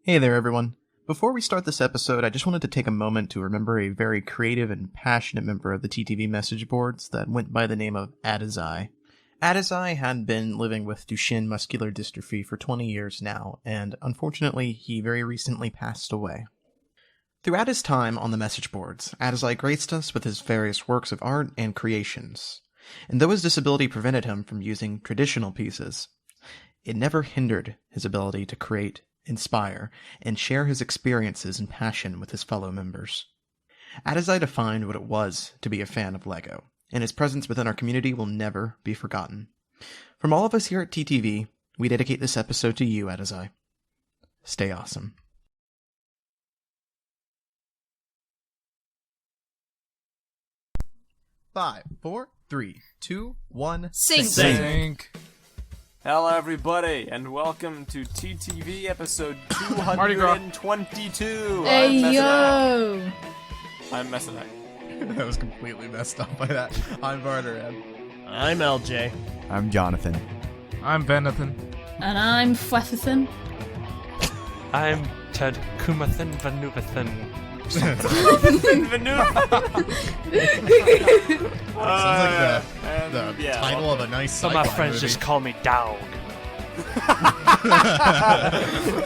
Hey there, everyone. Before we start this episode, I just wanted to take a moment to remember a very creative and passionate member of the TTV message boards that went by the name of Eljay. Eljay had been living with Duchenne muscular dystrophy for 20 years now, and unfortunately, he very recently passed away. Throughout his time on the message boards, Eljay graced us with his various works of art and creations, and though his disability prevented him from using traditional pieces, it never hindered his ability to create, inspire, and share his experiences and passion with his fellow members. Eljay defined what it was to be a fan of LEGO, and his presence within our community will never be forgotten. From all of us here at TTV, we dedicate this episode to you, Eljay. Stay awesome. Five, four, three, two, one. Sync. Hello everybody, and welcome to TTV episode 222. Hey yo! I'm Meso. That was completely messed up by that. I'm Barter. I'm Eljay. I'm Jonathan. I'm Benathan. And I'm Fwefferthan. I'm Takumathan Vanuvathan. Sounds like the title of a nice Some of my sci-fi friends movie. just call me Dog.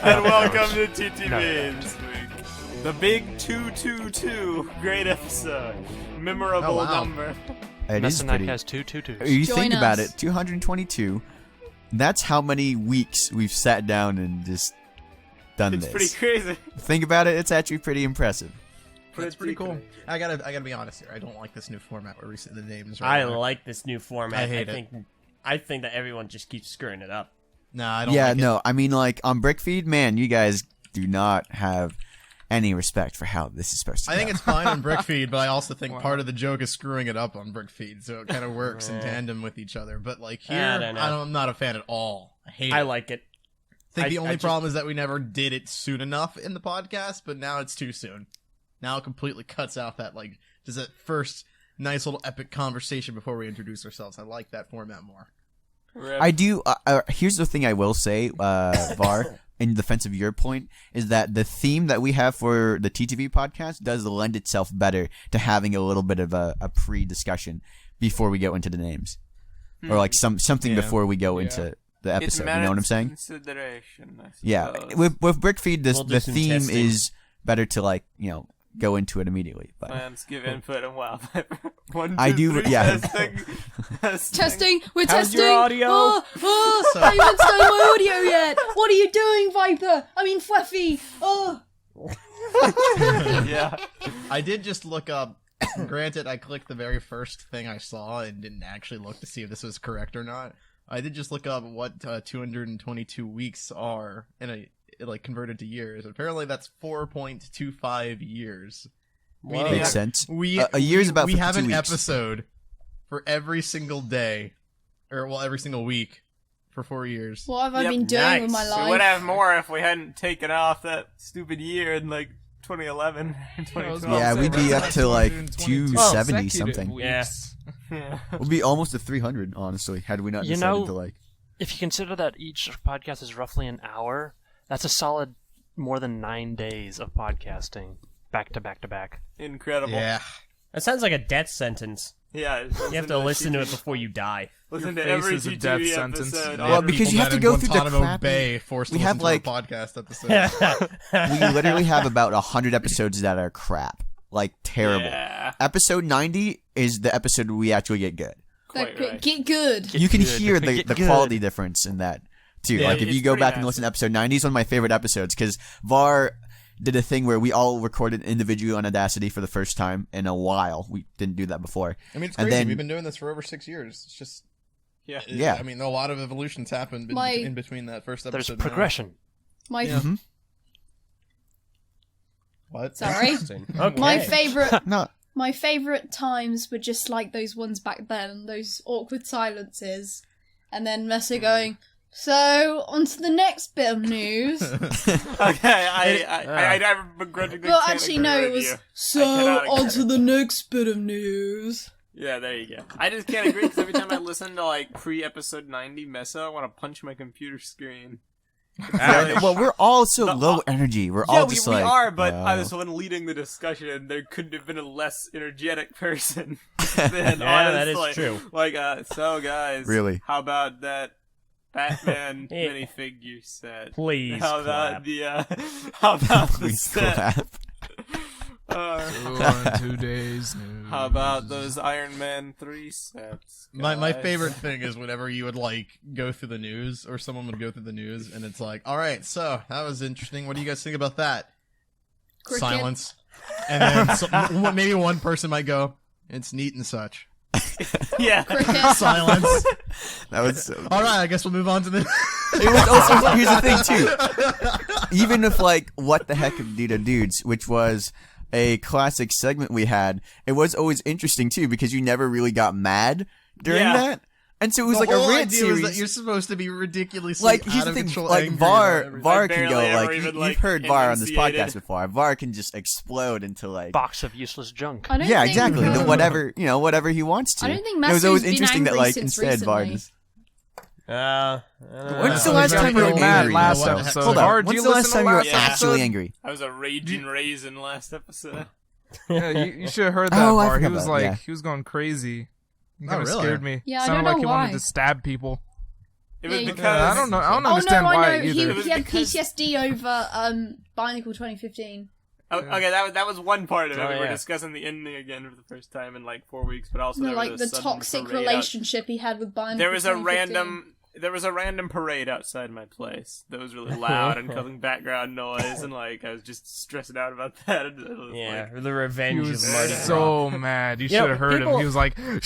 And welcome to TTV No. this week. The big 222. Great episode. Memorable Oh, wow. number. It is Messenac pretty. has two tutus. You Join think about us. it, 222. That's how many weeks we've sat down and just done It's this. pretty crazy. Think about it, it's actually pretty impressive. That's pretty cool. I gotta be honest here. I don't like this new format where we say the names. I Right now. like this new format. I hate it. I think that everyone just keeps screwing it up. Nah, I don't. Yeah, like it. no, I mean, like, on BrickFeed, man, you guys do not have any respect for how this is supposed to I go. think it's fine on BrickFeed, but I also think part of the joke is screwing it up on BrickFeed, so it kind of works in tandem with each other. But like here, I don't know. I'm not a fan at all. I hate I it. like it. I think the I only just- problem is that we never did it soon enough in the podcast, but now it's too soon. Now it completely cuts out that, like, just that first nice little epic conversation before we introduce ourselves. I like that format more. I do. Here's the thing I will say, Var, in defense of your point, is that the theme that we have for the TTV podcast does lend itself better to having a little bit of a pre-discussion before we go into the names, or like something before we go into the episode. You know what I'm saying? Consideration, I Yeah. suppose. With BrickFeed, We'll do the some theme testing. is better to, like, go into it immediately. But Plans give input and wildfire. 1, 2, I do- 3, yeah. Testing. Testing! We're How's testing! your audio? Oh, I haven't installed my audio yet! What are you doing, Viper? I mean, Fluffy! Oh! Yeah. I did just look up. Granted, I clicked the very first thing I saw and didn't actually look to see if this was correct or not. I did just look up what 222 weeks are, and like converted to years. Apparently, that's 4.25 years. Whoa. makes sense. We A year is about we have 52 an weeks. episode for every single day, or well, every single week for 4 years. What have I Yep, been doing with my nice. life? We would have more if we hadn't taken off that stupid year in like 2011 and 2012. Yeah, we'd be up to like 222 270 something. weeks. Yeah. We'd be almost to 300, honestly, had we not You decided know- to, like. If you consider that each podcast is roughly an hour, that's a solid more than 9 days of podcasting back to back to back. Incredible. Yeah, That sounds like a death sentence. Yeah. You have to listen to it before you die. Listen Your to every face is a death TTV sentence. episode. Well, because you have to go through the Guantanamo crappy- Bay forced we to have, listen like- to a podcast episode. We literally have about 100 episodes that are crap. Like, terrible. Yeah. Episode 90 is the episode where we actually get good. Quite right. Get good! You can good. hear the Get good. quality difference in that, too. Yeah, like, if it's you go pretty back and listen to episode 90, it's one of my favorite episodes, because VAR did a thing where we all recorded individually on Audacity for the first time in a while. We didn't do that before. I mean, it's And crazy. then- We've been doing this for over 6 years. It's just, Yeah. I mean, a lot of evolutions happened in between that first episode. There's and now. progression. My Yeah. What? Sorry. Okay. My favorite No, My favourite times were just like those ones back then, those awkward silences, and then Meso going, so, on to the next bit of news. Okay, I begrudgingly Well, can't actually, agree no, it with was, you. so, cannot on agree. to the next bit of news. Yeah, there you go. I just can't agree because every time I listen to like pre-episode 90 Meso, I want to punch my computer screen. Well, we're all so low energy. We're all just we like, are, but I wow. was the one leading the discussion, and there couldn't have been a less energetic person than Yeah, that honestly. is true. Like, so guys, Really? how about that Batman minifigure set? Please How clap. about the how about the Please set? clap. 2 days. How about those Iron Man 3 sets? My guys? favorite thing is whenever you would like go through the news, or someone would go through the news, and it's like, all right, so that was interesting. What do you guys think about that? Cricket. Silence, and then maybe one person might go, "It's neat and such." Yeah. Cricket. Silence. That was so All right, I guess we'll move on to the. It was also, here's the thing too. Even if like what the heck of dudes, which was a classic segment we had, it was always interesting too because you never really got mad during Yeah. that, and so it was The like a whole rant idea series. is that you're supposed to be ridiculously Like here's out the of thing, control, like angry about everything. Var I can go barely ever like even, you've like, heard Var on this enunciated. podcast before. Var can just explode into like Box of useless junk. I don't yeah, think, exactly. Whatever he wants to. I don't think it was Meso's always been interesting that angry like since instead Var recently. just. No, When's the last very time you were angry. angry? last What? episode? Hold Var, on. do you When's the last listen to time you were last actually episode? angry? I was a raging raisin last episode. Yeah, you should have heard that, Oh, I Var. He forgot was about like, that, yeah. he was going crazy. He Oh, kind of really? scared me. Yeah, I Sounded don't like know he why. wanted to stab people. It was Yeah, because Yeah, I don't know. I don't Oh understand no, why I know. either. was He had because- PTSD over BIONICLE 2015. Oh, okay, that was one part of it. Oh, We were yeah. discussing the ending again for the first time in like 4 weeks, but also No, there like was the a sudden toxic parade relationship he had with BIONICLE. There was a 2015. random parade outside my place that was really loud and causing background noise, and like I was just stressing out about that. And it was, Yeah, like, the He revenge was of Marty. so mad. You Yeah, should have heard people- him. He was like, I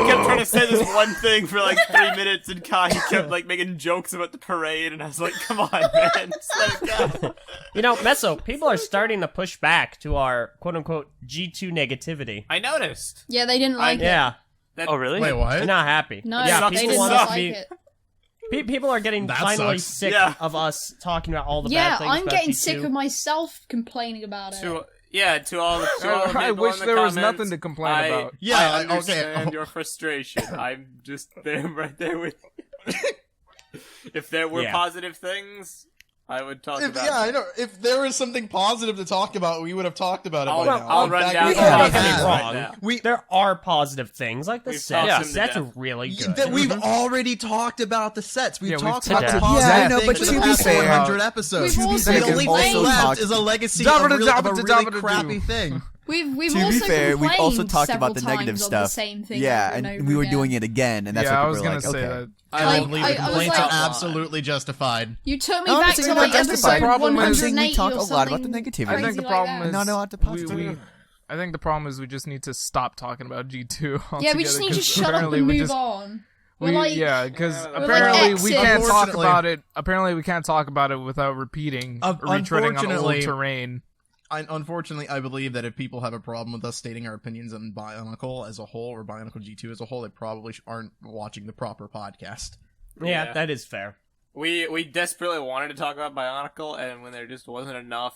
kept trying to say this one thing for like 3 minutes, and Kai kept like making jokes about the parade, and I was like, "Come on, man, just let it go." You know, Meso, people are starting to push back to our quote-unquote G2 negativity. I noticed. Yeah, they didn't like it. Yeah, Oh, really? Wait, they're what? not happy. No, yeah, sucks they to didn't suck. like it. People are getting That finally sucks. sick Yeah. of us talking about all the Yeah, bad things I'm about getting G2. sick of myself complaining about it. To all the people I in wish the there was comments, nothing to complain I- about. Yeah, I okay. understand your frustration. I'm just there, right there with you. If there were Yeah. positive things, I would talk about. Yeah, I them. know. If there was something positive to talk about, we would have talked about it I'll, by now. I'll In run fact, down we the already Don't get me have. right wrong. now. There are positive things, like the We've sets. talked The them to sets are death. really good. That we've already talked about the sets. We've Yeah, we've talked talked about the about- positive Yeah, I know, things but for to the be past fair- 100 episodes. We've also The we've only also thing left talked- is a legacy Dabba of da a dabba da really dabba da crappy do. thing. We've To be also fair, we've also complained talked about the several negative times on stuff. the same thing Yeah, over and over we were again. doing it again, and that's Yeah, I what was people gonna were like, say okay. that. I Like, believe I the was complaints like- are absolutely justified. You took me No, I'm back not to saying like they're justified. episode Problem is- 180 we talk or a lot about the something negativity. I think crazy the like problem that. is No, not the we, positivity. I think the problem is we just need to stop talking about G2 altogether. Yeah, we just need to 'cause shut up apparently and we move just- on. We, We're like, yeah, because We're like apparently we exes. can't talk Unfortunately- about it. Apparently, we can't talk about it without repeating, retreading on old unfortunately- terrain. Unfortunately, I believe that if people have a problem with us stating our opinions on Bionicle as a whole, or Bionicle G2 as a whole, they probably aren't watching the proper podcast. Yeah, Yeah. that is fair. We desperately wanted to talk about Bionicle, and when there just wasn't enough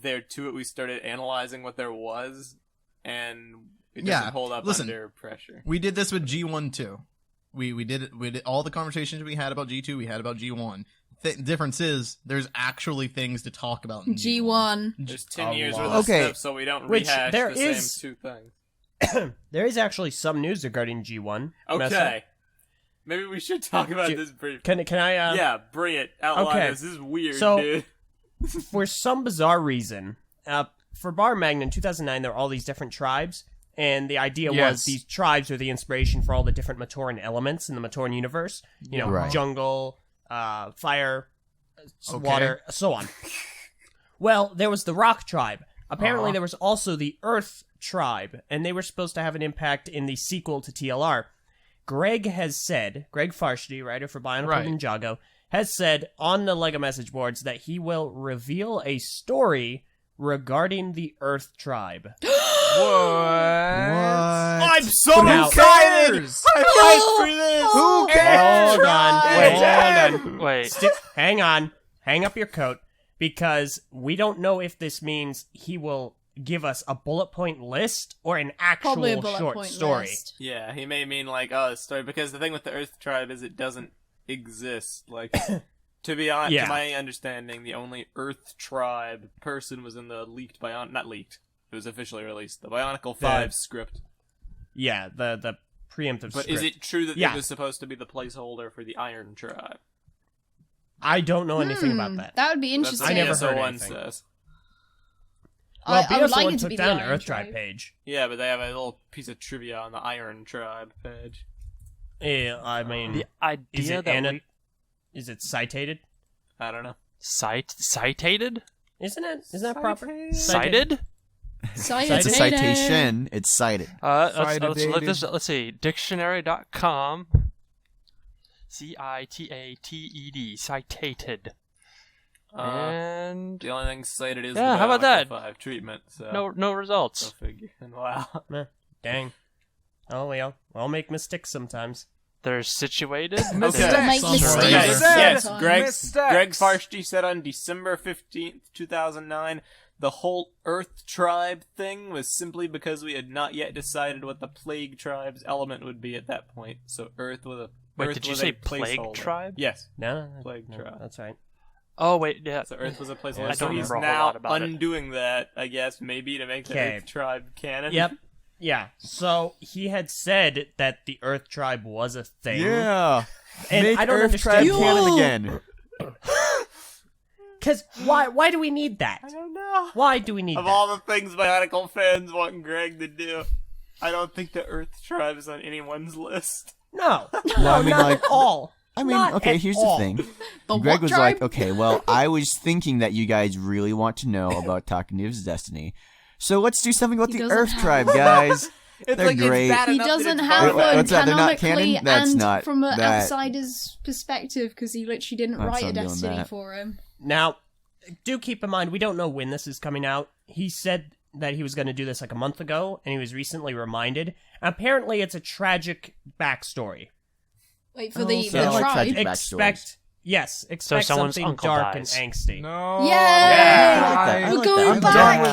there to it, we started analyzing what there was, and it doesn't Yeah, hold up listen. under pressure. We did this with G1 too. We did it. We did all the conversations we had about G2. We had about G1. Difference is there's actually things to talk about in G1. There's 10 A years lot. worth of Okay. stuff, so we don't Which rehash there the is- same two things. There is actually some news regarding G1. Meso. Okay. Maybe we should talk about G- this briefly. Can I? Yeah, bring it. Outline okay. this. This is weird, So- dude. For some bizarre reason, for Bar Magna in 2009, there were all these different tribes, and the idea was Yes. these tribes are the inspiration for all the different Matoran elements in the Matoran universe. You know, Right. jungle, fire, Okay. water, so on. Well, there was the Rock tribe. Apparently, Uh-huh. there was also the Earth tribe, and they were supposed to have an impact in the sequel to TLR. Greg Farshdi, writer for Bionicle Right. Ninjago, has said on the LEGO message boards that he will reveal a story regarding the Earth tribe. What? I'm so Now- excited! I'm hyped for this! Who cares? Hold on. Wait, hold on. Wait. Hang on. Hang up your coat, because we don't know if this means he will give us a bullet point list or an actual Probably a bullet short point story. list. Yeah, he may mean like, oh, a story, because the thing with the Earth tribe is it doesn't exist. Like, To be honest, Yeah. to my understanding, the only Earth Tribe person was in the leaked not leaked. It was officially released. The Bionicle 5 script. Yeah, the preemptive But script. is it true that Yeah. it was supposed to be the placeholder for the Iron Tribe? I don't know anything about that. That would be That's interesting. what I never heard BSO1 anything. says. Well, I would BSO1 like it to took be down the the Iron Earth Tribe Tribe. page. Yeah, but they have a little piece of trivia on the Iron Tribe page. Yeah, I mean, The idea is it that is it citated? I don't know. Citated? Isn't it? Isn't that proper? Cited? It's a citation. It's cited. Let's Cited. let's see. Dictionary.com. Cited. Citated. And The only thing cited is Yeah, the how about that? Bionicle 5 treatment. So no results. Go figure. Wow. Dang. Oh, well, I'll make mistakes sometimes. They're situated. Okay. Make Yes, mistakes Yes, sometimes. Greg Mistakes. Farsty said on December 15th, 2009, the whole Earth Tribe thing was simply because we had not yet decided what the Plague Tribe's element would be at that point. So Earth was a Wait, Earth did you was say a Plague placeholder. Tribe? Yes. No, Plague no, Tribe. that's right. Oh wait, yeah. So Earth was a placeholder. I So don't he's remember a whole now lot about it. undoing that, I guess, maybe to make the Okay. Earth Tribe canon. Yep. Yeah. So he had said that the Earth Tribe was a thing. Yeah. And Make I don't Earth Tribe understand canon again. Because why do we need that? I don't know. Why do we need Of that? all the things Bionicle fans want Greg to do, I don't think the Earth Tribe is on anyone's list. No. No, I mean, not like- at all. I mean, Not okay, at here's all. the thing. The Greg what was tribe? like, okay, well, I was thinking that you guys really want to know about Takumu's Destiny. So let's do something about He the doesn't Earth have Tribe, one. guys. It's They're great. It's bad He enough that doesn't it's have violent. one What's that? They're not canonically canon? That's and not from an that- outsider's perspective because he literally didn't That's write a not doing Destiny that. for him. Now, do keep in mind, we don't know when this is coming out. He said that he was going to do this like a month ago, and he was recently reminded. Apparently, it's a tragic backstory. Wait, for Oh, the, so I the like tribe. tragic Expect, yes, expect someone's something uncle dark dies. and angsty. No. Yay! I like that. I We're like going that. I'm back. done with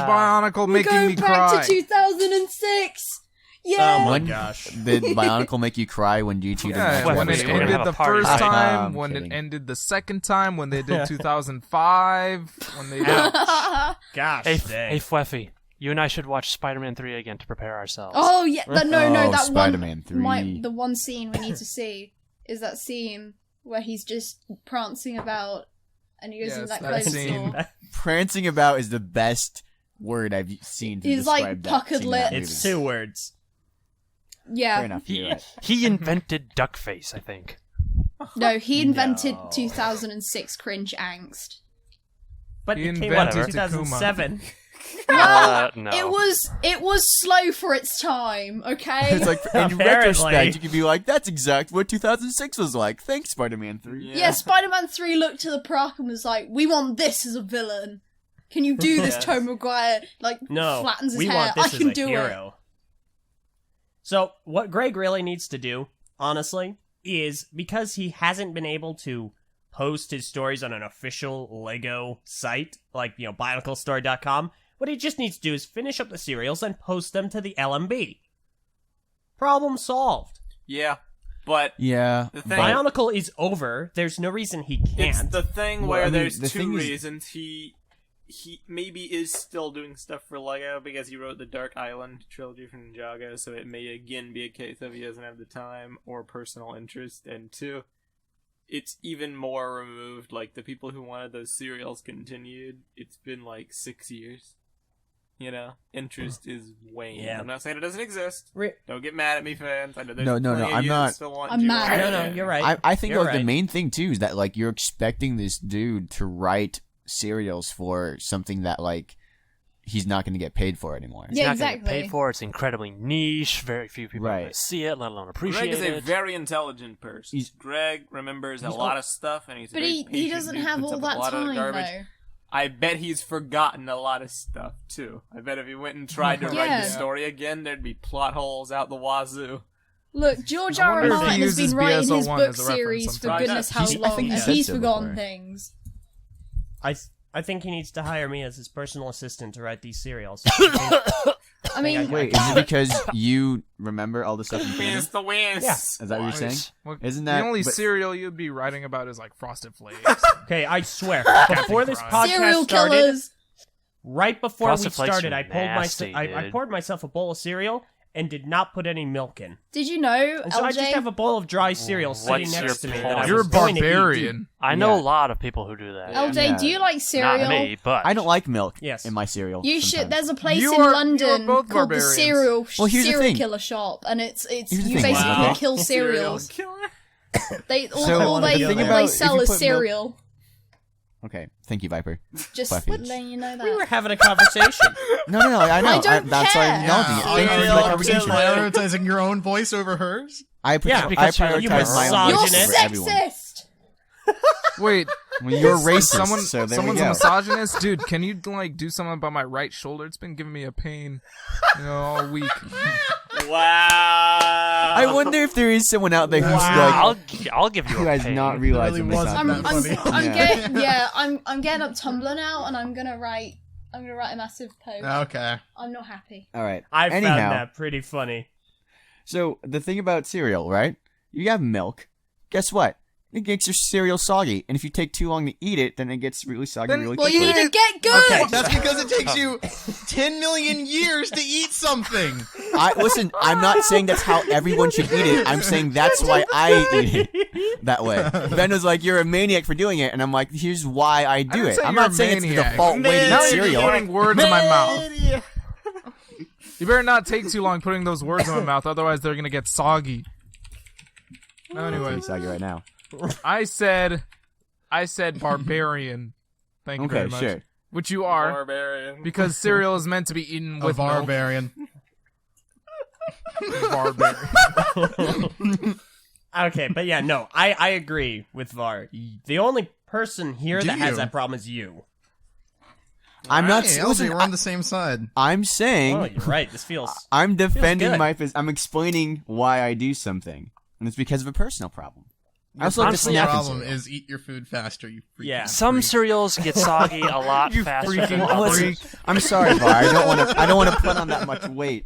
Bionicle We're making going me back cry. to 2006. Yeah. Oh my When gosh. did Bionicle make you cry when GT didn't Yeah, have When when it it we're gonna ended have the a party. first time, I'm when kidding. it ended the second time, when they did 2005, when they did... Gosh, Hey, dang. hey, Fluffy, you and I should watch Spider-Man 3 again to prepare ourselves. Oh yeah, no, Oh, that Spider-Man one. 3. The one scene we need to see is that scene where he's just prancing about and he goes Yes, in that that clothes scene. store. Prancing about is the best word I've seen to He's, describe like, that puckered scene in that lips. It's movie. 2 words. Yeah. Fair enough. He You're right. he invented Duckface, I think. No, he invented No. 2006 cringe angst. But He it came out in invented 2007. No. It was slow for its time, okay? It's like in Apparently. retrospect, you could be like, "That's exact what 2006 was like." Thanks, Spider-Man 3. yeah, Spider-Man 3 looked to the park and was like, "We want this as a villain. Can you do this, Yes. Tobey Maguire?" Like No, flattens his we hair. want this I can as a do hero. So, what Greg really needs to do, honestly, is because he hasn't been able to post his stories on an official Lego site, like, BionicleStory.com, what he just needs to do is finish up the serials and post them to the LMB. Problem solved. Yeah, but Yeah. the thing Bionicle is over. There's no reason he it's can't. the thing Well, where I mean, there's the two thing is- reasons he maybe is still doing stuff for Lego because he wrote the Dark Island trilogy from Ninjago, so it may again be a case of he doesn't have the time or personal interest, and two, it's even more removed. Like, the people who wanted those serials continued. It's been like 6 years. Interest is waned. Yeah. I'm not saying it doesn't exist. Re- Don't get mad at me, fans. I know there's No, plenty of I'm you not- that still want I'm you mad. on no, it. you're right. I think You're like the right. main thing too is that like you're expecting this dude to write serials for something that like he's not going to get paid for anymore. It's Yeah, not gonna get exactly. paid for. It's incredibly niche. Very few people are Right. gonna see it, let alone appreciate Greg is a it. very intelligent person. Greg remembers a lot of stuff, and he's a But very he patient doesn't dude, have puts all up with that a lot of time garbage. though. I bet he's forgotten a lot of stuff too. I bet if he went and tried to write Yeah. the story again, there'd be plot holes out the wazoo. Look, George I R. R. wonder if he Martin has uses been writing his BSO1 book as a reference series for sometimes. goodness how I long, think he and said he's so forgotten before. things. I think he needs to hire me as his personal assistant to write these serials. I mean, Wait, is it because you remember all the stuff in canon? Wins the wins. Yeah. Is that what you're saying? Well, Isn't that the only but- cereal you'd be writing about is like Frosted Flakes? Okay, I swear. Before this Crunch. podcast serial started, killers. right before Frosted we Flakes started, are I pulled nasty, I dude. poured myself a bowl of cereal and did not put any milk in. Did you know, And so I just Eljay? have a bowl of dry cereal sitting What's next to your me. point? That I You're a was going to eat. barbarian. I know Yeah. a lot of people who do that. Eljay, Yeah. do you like cereal? Not me, but I don't like milk Yes. in my cereal. You should. sometimes. There's a place You in are London both called the barbarians. Well, here's the Cereal thing. Killer Shop, and it's Here's the you thing. basically Wow. kill cereals. Killer? They So, all the they, thing all about they if sell you is put milk- cereal. Okay, thank you, Viper. Just Fluffy. letting you know that. We were having a conversation. No, I know. I don't that's why I'm care. acknowledging it. Thank you for Serial the conversation. killer. Prioritizing your own voice over hers? I Yeah, because I you prioritize my own You're voice misogynist. over everyone. sexist. Wait, Well, you're racist, someone, so there someone's we a go. misogynist, dude. Can you like do something about my right shoulder? It's been giving me a pain, all week. Wow. I wonder if there is someone out there who's I'll give you who a has pain. not realized really the wasn't misogyny. that funny. I'm getting up Tumblr now, and I'm gonna write a massive post. Okay. I'm not happy. All right. I Anyhow, found that pretty funny. so the thing about cereal, right? You have milk. Guess what? It makes your cereal soggy, and if you take too long to eat it, then it gets really soggy Then- really Well, quickly. you need to get good. Okay. That's because it takes you 10 million years to eat something. Listen, I'm not saying that's how everyone should eat it. I'm saying that's why I eat it that way. Ben was like, "You're a maniac for doing it," and I'm like, "Here's why I do didn't it." say I'm you're not a saying it's the maniac. default way to Now eat Now you're cereal. putting words in my mouth. You better not take too long putting those words in my mouth, otherwise they're gonna get soggy. No, Pretty anyway, soggy right now. I said barbarian. Thank you very Okay, much. sure. Which you are, Barbarian. because cereal is meant to be eaten A with milk. barbarian. Barbarian. Okay, but yeah, no, I agree with Var. The only person here Do that has you? that problem is you. I'm not. Hey, Listen, Eljay, we're on the same side. I'm saying Oh, you're right. This feels. I'm defending good. my. I'm explaining why I do something, and it's because of a personal problem. I also like to Honestly, snack The in problem cereal. is eat your food faster, you freaking Yeah. Some freak. cereals get soggy a lot faster than freaking others. freak. I'm sorry, Var. I don't want to put on that much weight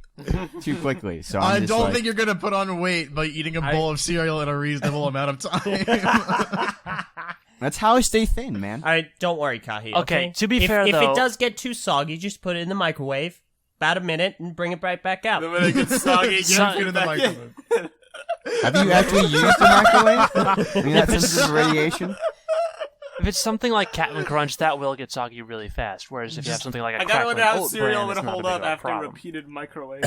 too quickly. So I'm I just don't like, think you're gonna put on weight by eating a bowl of cereal in a reasonable amount of time. that's how I stay thin, man. All right, don't worry, Kahi. Okay, to be if, fair, if though- it does get too soggy, just put it in the microwave, about a minute, and bring it right back out. Then when it gets soggy again, Son- put it back in. Have you actually used the microwave? I mean, that sensitive radiation. If it's something like Captain Crunch, that will get soggy really fast. Whereas if you have something like a I gotta wonder crackling how oat cereal bran, would it's not hold a big up of a after problem. repeated microwave.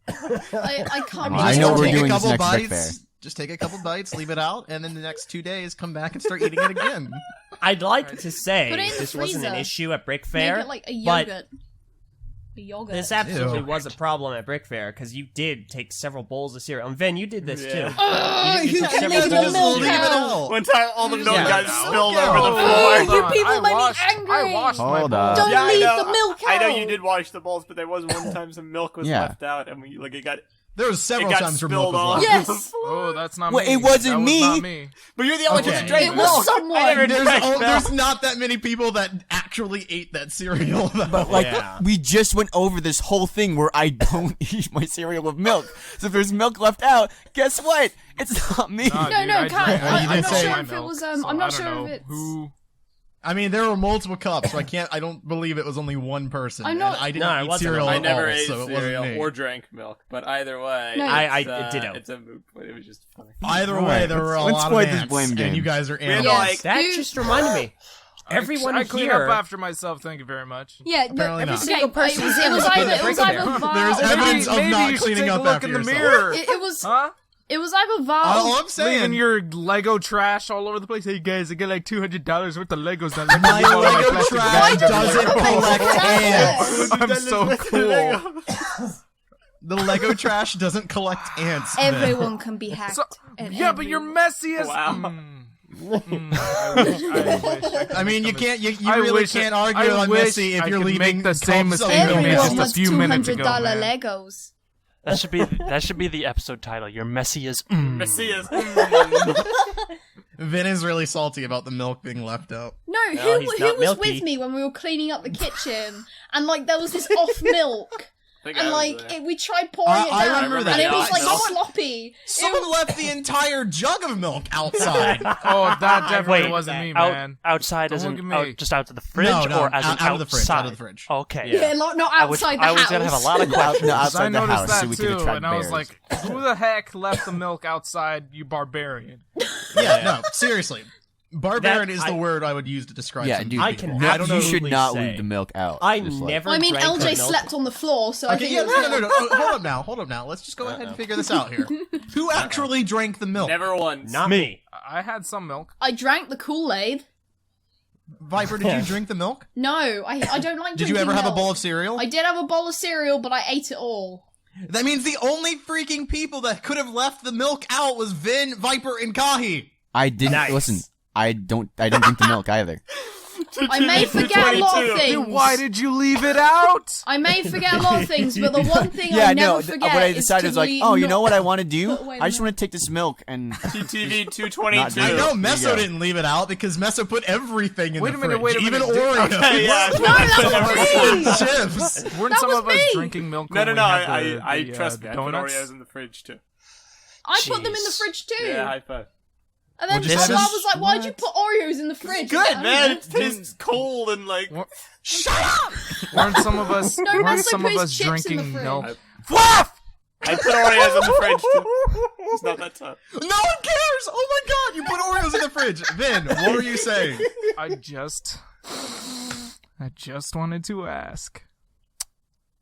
I can't. I know believe we're take doing a this couple next bites. BrickFair. Just take a couple bites, leave it out, and then the next 2 days come back and start eating it again. I'd like to say Put it in the this wasn't an freezer. issue at Make BrickFair, it like a but yogurt. A yogurt. this absolutely Ew. was a problem at BrickFair because you did take several bowls of cereal. And Ven, you did this Yeah. too. You you took can't several make bowls the of milk cereal. out. One time, all the milk Yeah. got spilled over the Oh, floor. you people made me angry. I washed my Hold bowl. up. Don't Yeah, I leave know. the milk out. I know you did wash the bowls, but there was one time some milk was Yeah. left out, and we it got There was several got times where milk spilled was all left. Yes. over the floor. Oh, that's not Well, me. it wasn't That was me. not me. But you're the only one Okay. who drank It milk. was someone. I never There's, drank milk. there's not that many people that actually ate that cereal, though. But like, Yeah. we just went over this whole thing where I don't eat my cereal with milk. So if there's milk left out, guess what? It's not me. Nah, No, dude, no, I Kai, drank you I'm did not say sure my if it milk, was. so I'm not I don't sure know if it's. who. I mean, there were multiple cups, so I don't believe it was only one person. I'm not- And I didn't No, it eat wasn't. cereal I at never all, ate so it cereal wasn't me. or drank milk, but either way, No. I ditto. It's a moot point. It was just funny. Either All way, right, there were a let's lot play of this ants, blame game. and you guys are We had animals. like That You- just reminded me. Everyone I clean here. up after myself. Thank you very much. Yeah, Apparently no, not. okay, Single person it was here either was Val. There's evidence of maybe not you should cleaning take a up look after in the yourself. mirror. It was. Huh? It was either Val. All I'm saying, Leaving your Lego trash all over the place. Hey guys, I get like $200 worth of Legos. Now let me my leave all my Lego plastic trash bags doesn't collect ants. I'm so cool. The Lego trash doesn't collect ants. then. Everyone can be hacked. So- and yeah, but you're everyone- messy as. Wow. I mean, you can't. You I really wish can't I- argue I on wish Messi if I you're could leaving make the same cups of mistake you made milk. just Everyone a wants few minutes ago, $200 man. Legos. That should be the episode title. You're messy as. Messias. Vin is really salty about the milk being left out. No, No, he's who not was milky. with me when we were cleaning up the kitchen? And, like, there was this off milk. I think I And, was like, there. we tried pouring it I down, remember and it that. was, like, Someone- sloppy. Someone left the entire jug of milk outside. Oh, that definitely Wait, wasn't me, Out, man. outside Don't as look in at me. out, just out to the fridge, No, or as in out of the fridge, outside? out of the fridge. Okay. Yeah, not I was outside the house. gonna have a lot of Out, questions. no, 'Cause I outside the noticed house, that so we too, could attract and I was bears. like, "Who the heck left the milk outside? You barbarian!" Yeah, no, seriously. Barbarian That- is the word I would use to describe Yeah, some dude. I people. can I don't know. you should not say, leave the milk out. I Just like- never I mean, drank the LJ milk. slept on the floor, so I Okay, think yeah, it was... no. Hold up now. Let's just go ahead and figure this out here. Who actually drank the milk? Never once. Not me. I had some milk. I drank the Kool-Aid. Viper, did you drink the milk? No, I don't like Did you drinking ever have a milk. bowl of cereal? I did have a bowl of cereal, but I ate it all. That means the only freaking people that could have left the milk out was Vin, Viper, and Kahi. I didn't Nice. listen. I didn't drink the milk either. I may forget a lot of things. Why did you leave it out? I may forget a lot of things, but the one thing Yeah, I never no. forget What I is decided to was like, oh, you know what I want to do? put away the I just want to take this milk and TTV Not 222. doing I know There you Meso go. didn't leave it out because Meso put everything in Wait the a minute, fridge, wait a even minute. Oreos. Okay, yeah. No, that was me! Chips. Weren't That some was of us me. drinking milk? No, when no, we no. had I the trust me. I put donuts? Oreos in the fridge too. I put them in the Jeez. fridge too. Yeah, high five. And then What'd you Papa say? was like, why'd you put Oreos in the fridge? Good, And man. I It tastes cold and like. What? Shut up! Weren't some of us? No, weren't Meso some put of his us chips in the drinking fridge. milk? Fluff! I put Oreos in the fridge too. It's not that tough. No one cares! Oh my god, you put Oreos in the fridge! Vin, what were you saying? I just wanted to ask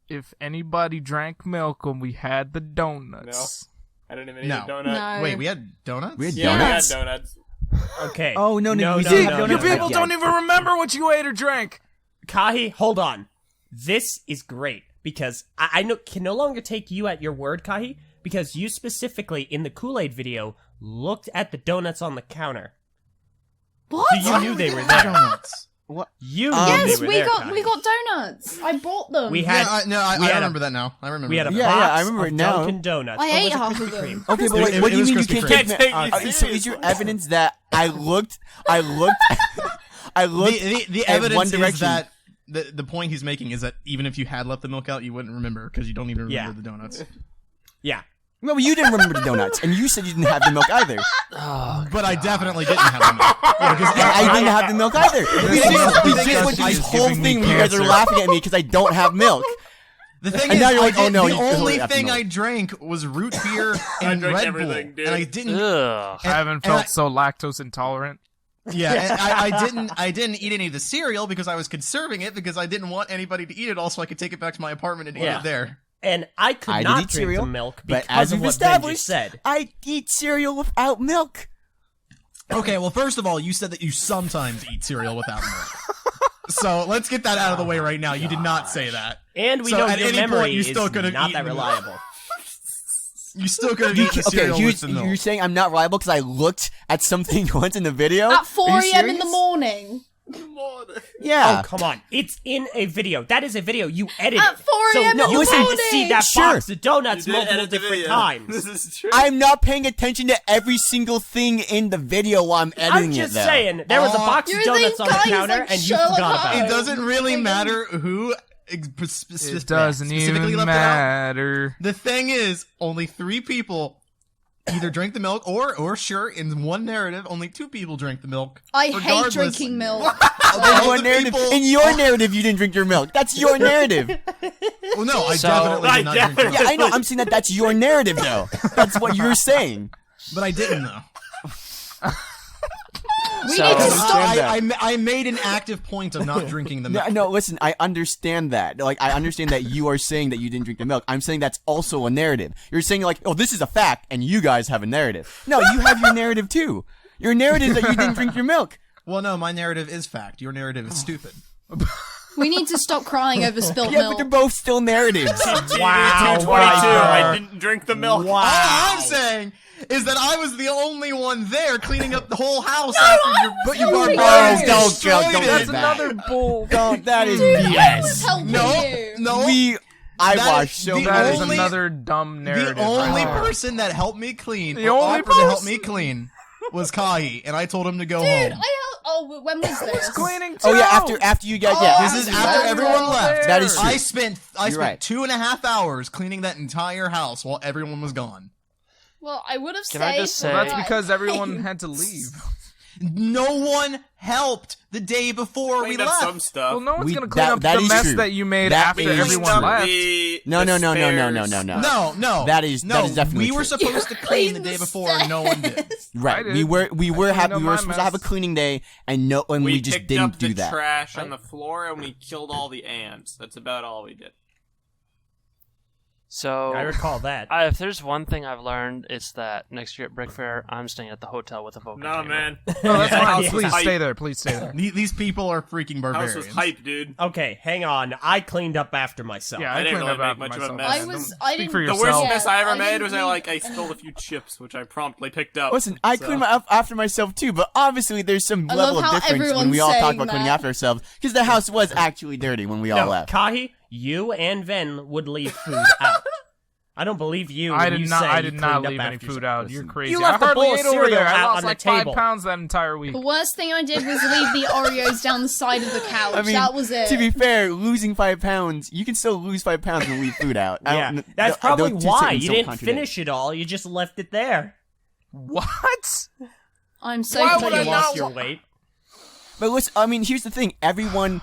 if anybody drank milk when we had the donuts. I didn't even eat No. a donut. No. Wait, we had donuts? we had Yeah, donuts. we had donuts. Okay. Oh no, No, we no, did. no, You no, people no. don't even remember what you ate or drank. Kahi, hold on. This is great because I can no longer take you at your word, Kahi, because you specifically in the Kool-Aid video looked at the donuts on the counter. What? So you knew they were there. Donuts. You knew Yes, they were we there, got Kahi. we got donuts. I bought them. We had I we had a- remember that now. I remember we had a that. Yeah, box I remember of it now. Dunkin' Donuts. I Or was ate it half Krispy of them. Kreme? Okay, but It- wait, it- what it do you was mean you Krispy can't Kreme. take? Can't take me So is your seriously. evidence that I looked The at evidence one is direction. that the point he's making is that even if you had left the milk out, you wouldn't remember because you don't even remember Yeah. the donuts. Yeah. No, but you didn't remember the donuts, and you said you didn't have the milk either. But I definitely didn't have the milk. Yeah, I didn't have the milk either. We just went through He's this whole giving me thing where you guys are cancer. laughing at me because I don't have milk. The thing And is, now you're like, I oh, no, the you totally only have to thing milk. I drank was root beer and drank Red everything, Bull, dude. and I didn't. Ugh. I haven't and felt I- so lactose intolerant. Yeah, and I didn't eat any of the cereal because I was conserving it because I didn't want anybody to eat it all, so I could take it back to my apartment and eat Yeah. it there. And I could I did not eat drink cereal, the milk but because as of we've what Ben established, just said. I eat cereal without milk. Okay, well, first of all, you said that you sometimes eat cereal without milk. So let's get that out of the way right now. You did not say that. And we So know at your any point, memory you still is could have not eaten that the milk. reliable. You still could have eaten the Okay, cereal with the you're milk. saying I'm not reliable because I looked at something once in the video? At 4 Are you a.m. in the serious? morning. Yeah. Oh, come on. It's in a video. That is a video. You edited. At 4 So a.m. no, in the you had to morning. see that Sure. box of donuts You did multiple edit the different video. times. This is true. I'm not paying attention to every single thing in the video while I'm editing I'm just it, though. saying, there was a box of You're donuts the on the guy who's counter, like and you Sherlock forgot about Holmes. It it. doesn't really Like, matter who It doesn't specifically even left it out. matter. The thing is, only 3 people either drank the milk, or sure, in one narrative, only 2 people drank the milk. I hate Regardless. drinking milk. Of In all your the narrative, people- in your narrative, you didn't drink your milk. That's your narrative. Well, no, I So- definitely did not drink the milk. Yeah, I know. I'm saying that's your narrative, though. That's what you're saying. But I didn't, though. We So- need to I stop. I made an active point of not drinking the milk. No, listen, I understand that. Like, I understand that you are saying that you didn't drink the milk. I'm saying that's also a narrative. You're saying, like, oh, this is a fact, and you guys have a narrative. No, you have your narrative, too. Your narrative is that you didn't drink your milk. Well, no, my narrative is fact. Your narrative is stupid. We need to stop crying over spilt Yeah, milk. but they're both still narratives. Wow, 222. wow. I didn't drink the milk. All I'm saying is that I was the only one there cleaning up the whole house after you filming barbarians you. Don't destroyed don't it. That's do that. another bull. Don't. That is I was BS. helping No, you. no. I That watched is so the many. That is only- another dumb narrative. The only right there. person that helped me clean, The or only offered to help person? me clean, was Kai, and I told him to go Dude, home. when was this? Cleaning too. Oh yeah, after you guys. Yeah, This is after everyone left. That is true. I spent You're right. 2.5 hours cleaning that entire house while everyone was gone. Well, I would have Can I just say- Well, that's because everyone had to leave. No one helped the day before we Cleaned up left. some stuff. Well, no one's We- gonna clean up that the is mess true. that you made That after is everyone true. left. No. No. That is definitely we were true. supposed to clean the day before, and no one did. Right. I We were cleaned up my supposed to have a mess. cleaning day, and we just picked didn't up do the that. trash on the floor and we killed all the ants. That's about all we did. So I recall that. if there's one thing I've learned, it's that next year at BrickFair, I'm staying at the hotel with a vocal No, chamber. man. No, that's That fine. house was Please hype. stay there. Please stay there. These people are freaking House barbarians. was hype, dude. Okay, hang on. I cleaned up after myself. Yeah, I I didn't cleaned really up make after much of a myself. mess. I Speak didn't. for The yourself. worst Yeah, mess I ever I made didn't was read- I stole a few chips, which I promptly picked up. Listen, I So- cleaned up after myself too, but obviously there's some I level love of how difference when everyone's we all talk saying about cleaning that. after ourselves, because the house was actually dirty when we all No, left. Kahi, you and Ven would leave food out. I don't believe you. I when did you not. say I you did not cleaned up leave any after food yourself. out. You're Listen. crazy. You left I a hardly bowl of ate over cereal there. I out lost on the like table. 5 pounds that entire week. The worst thing I did was leave the Oreos down the side of the couch. I mean, that was it. to be fair, losing 5 pounds, you can still lose 5 pounds and leave food out. Yeah, that's those probably two why statements you don't didn't contradict. finish it all. You just left it there. What? I'm so Why would Until I you pleased. not lost your weight. But listen, I mean, here's the thing. Everyone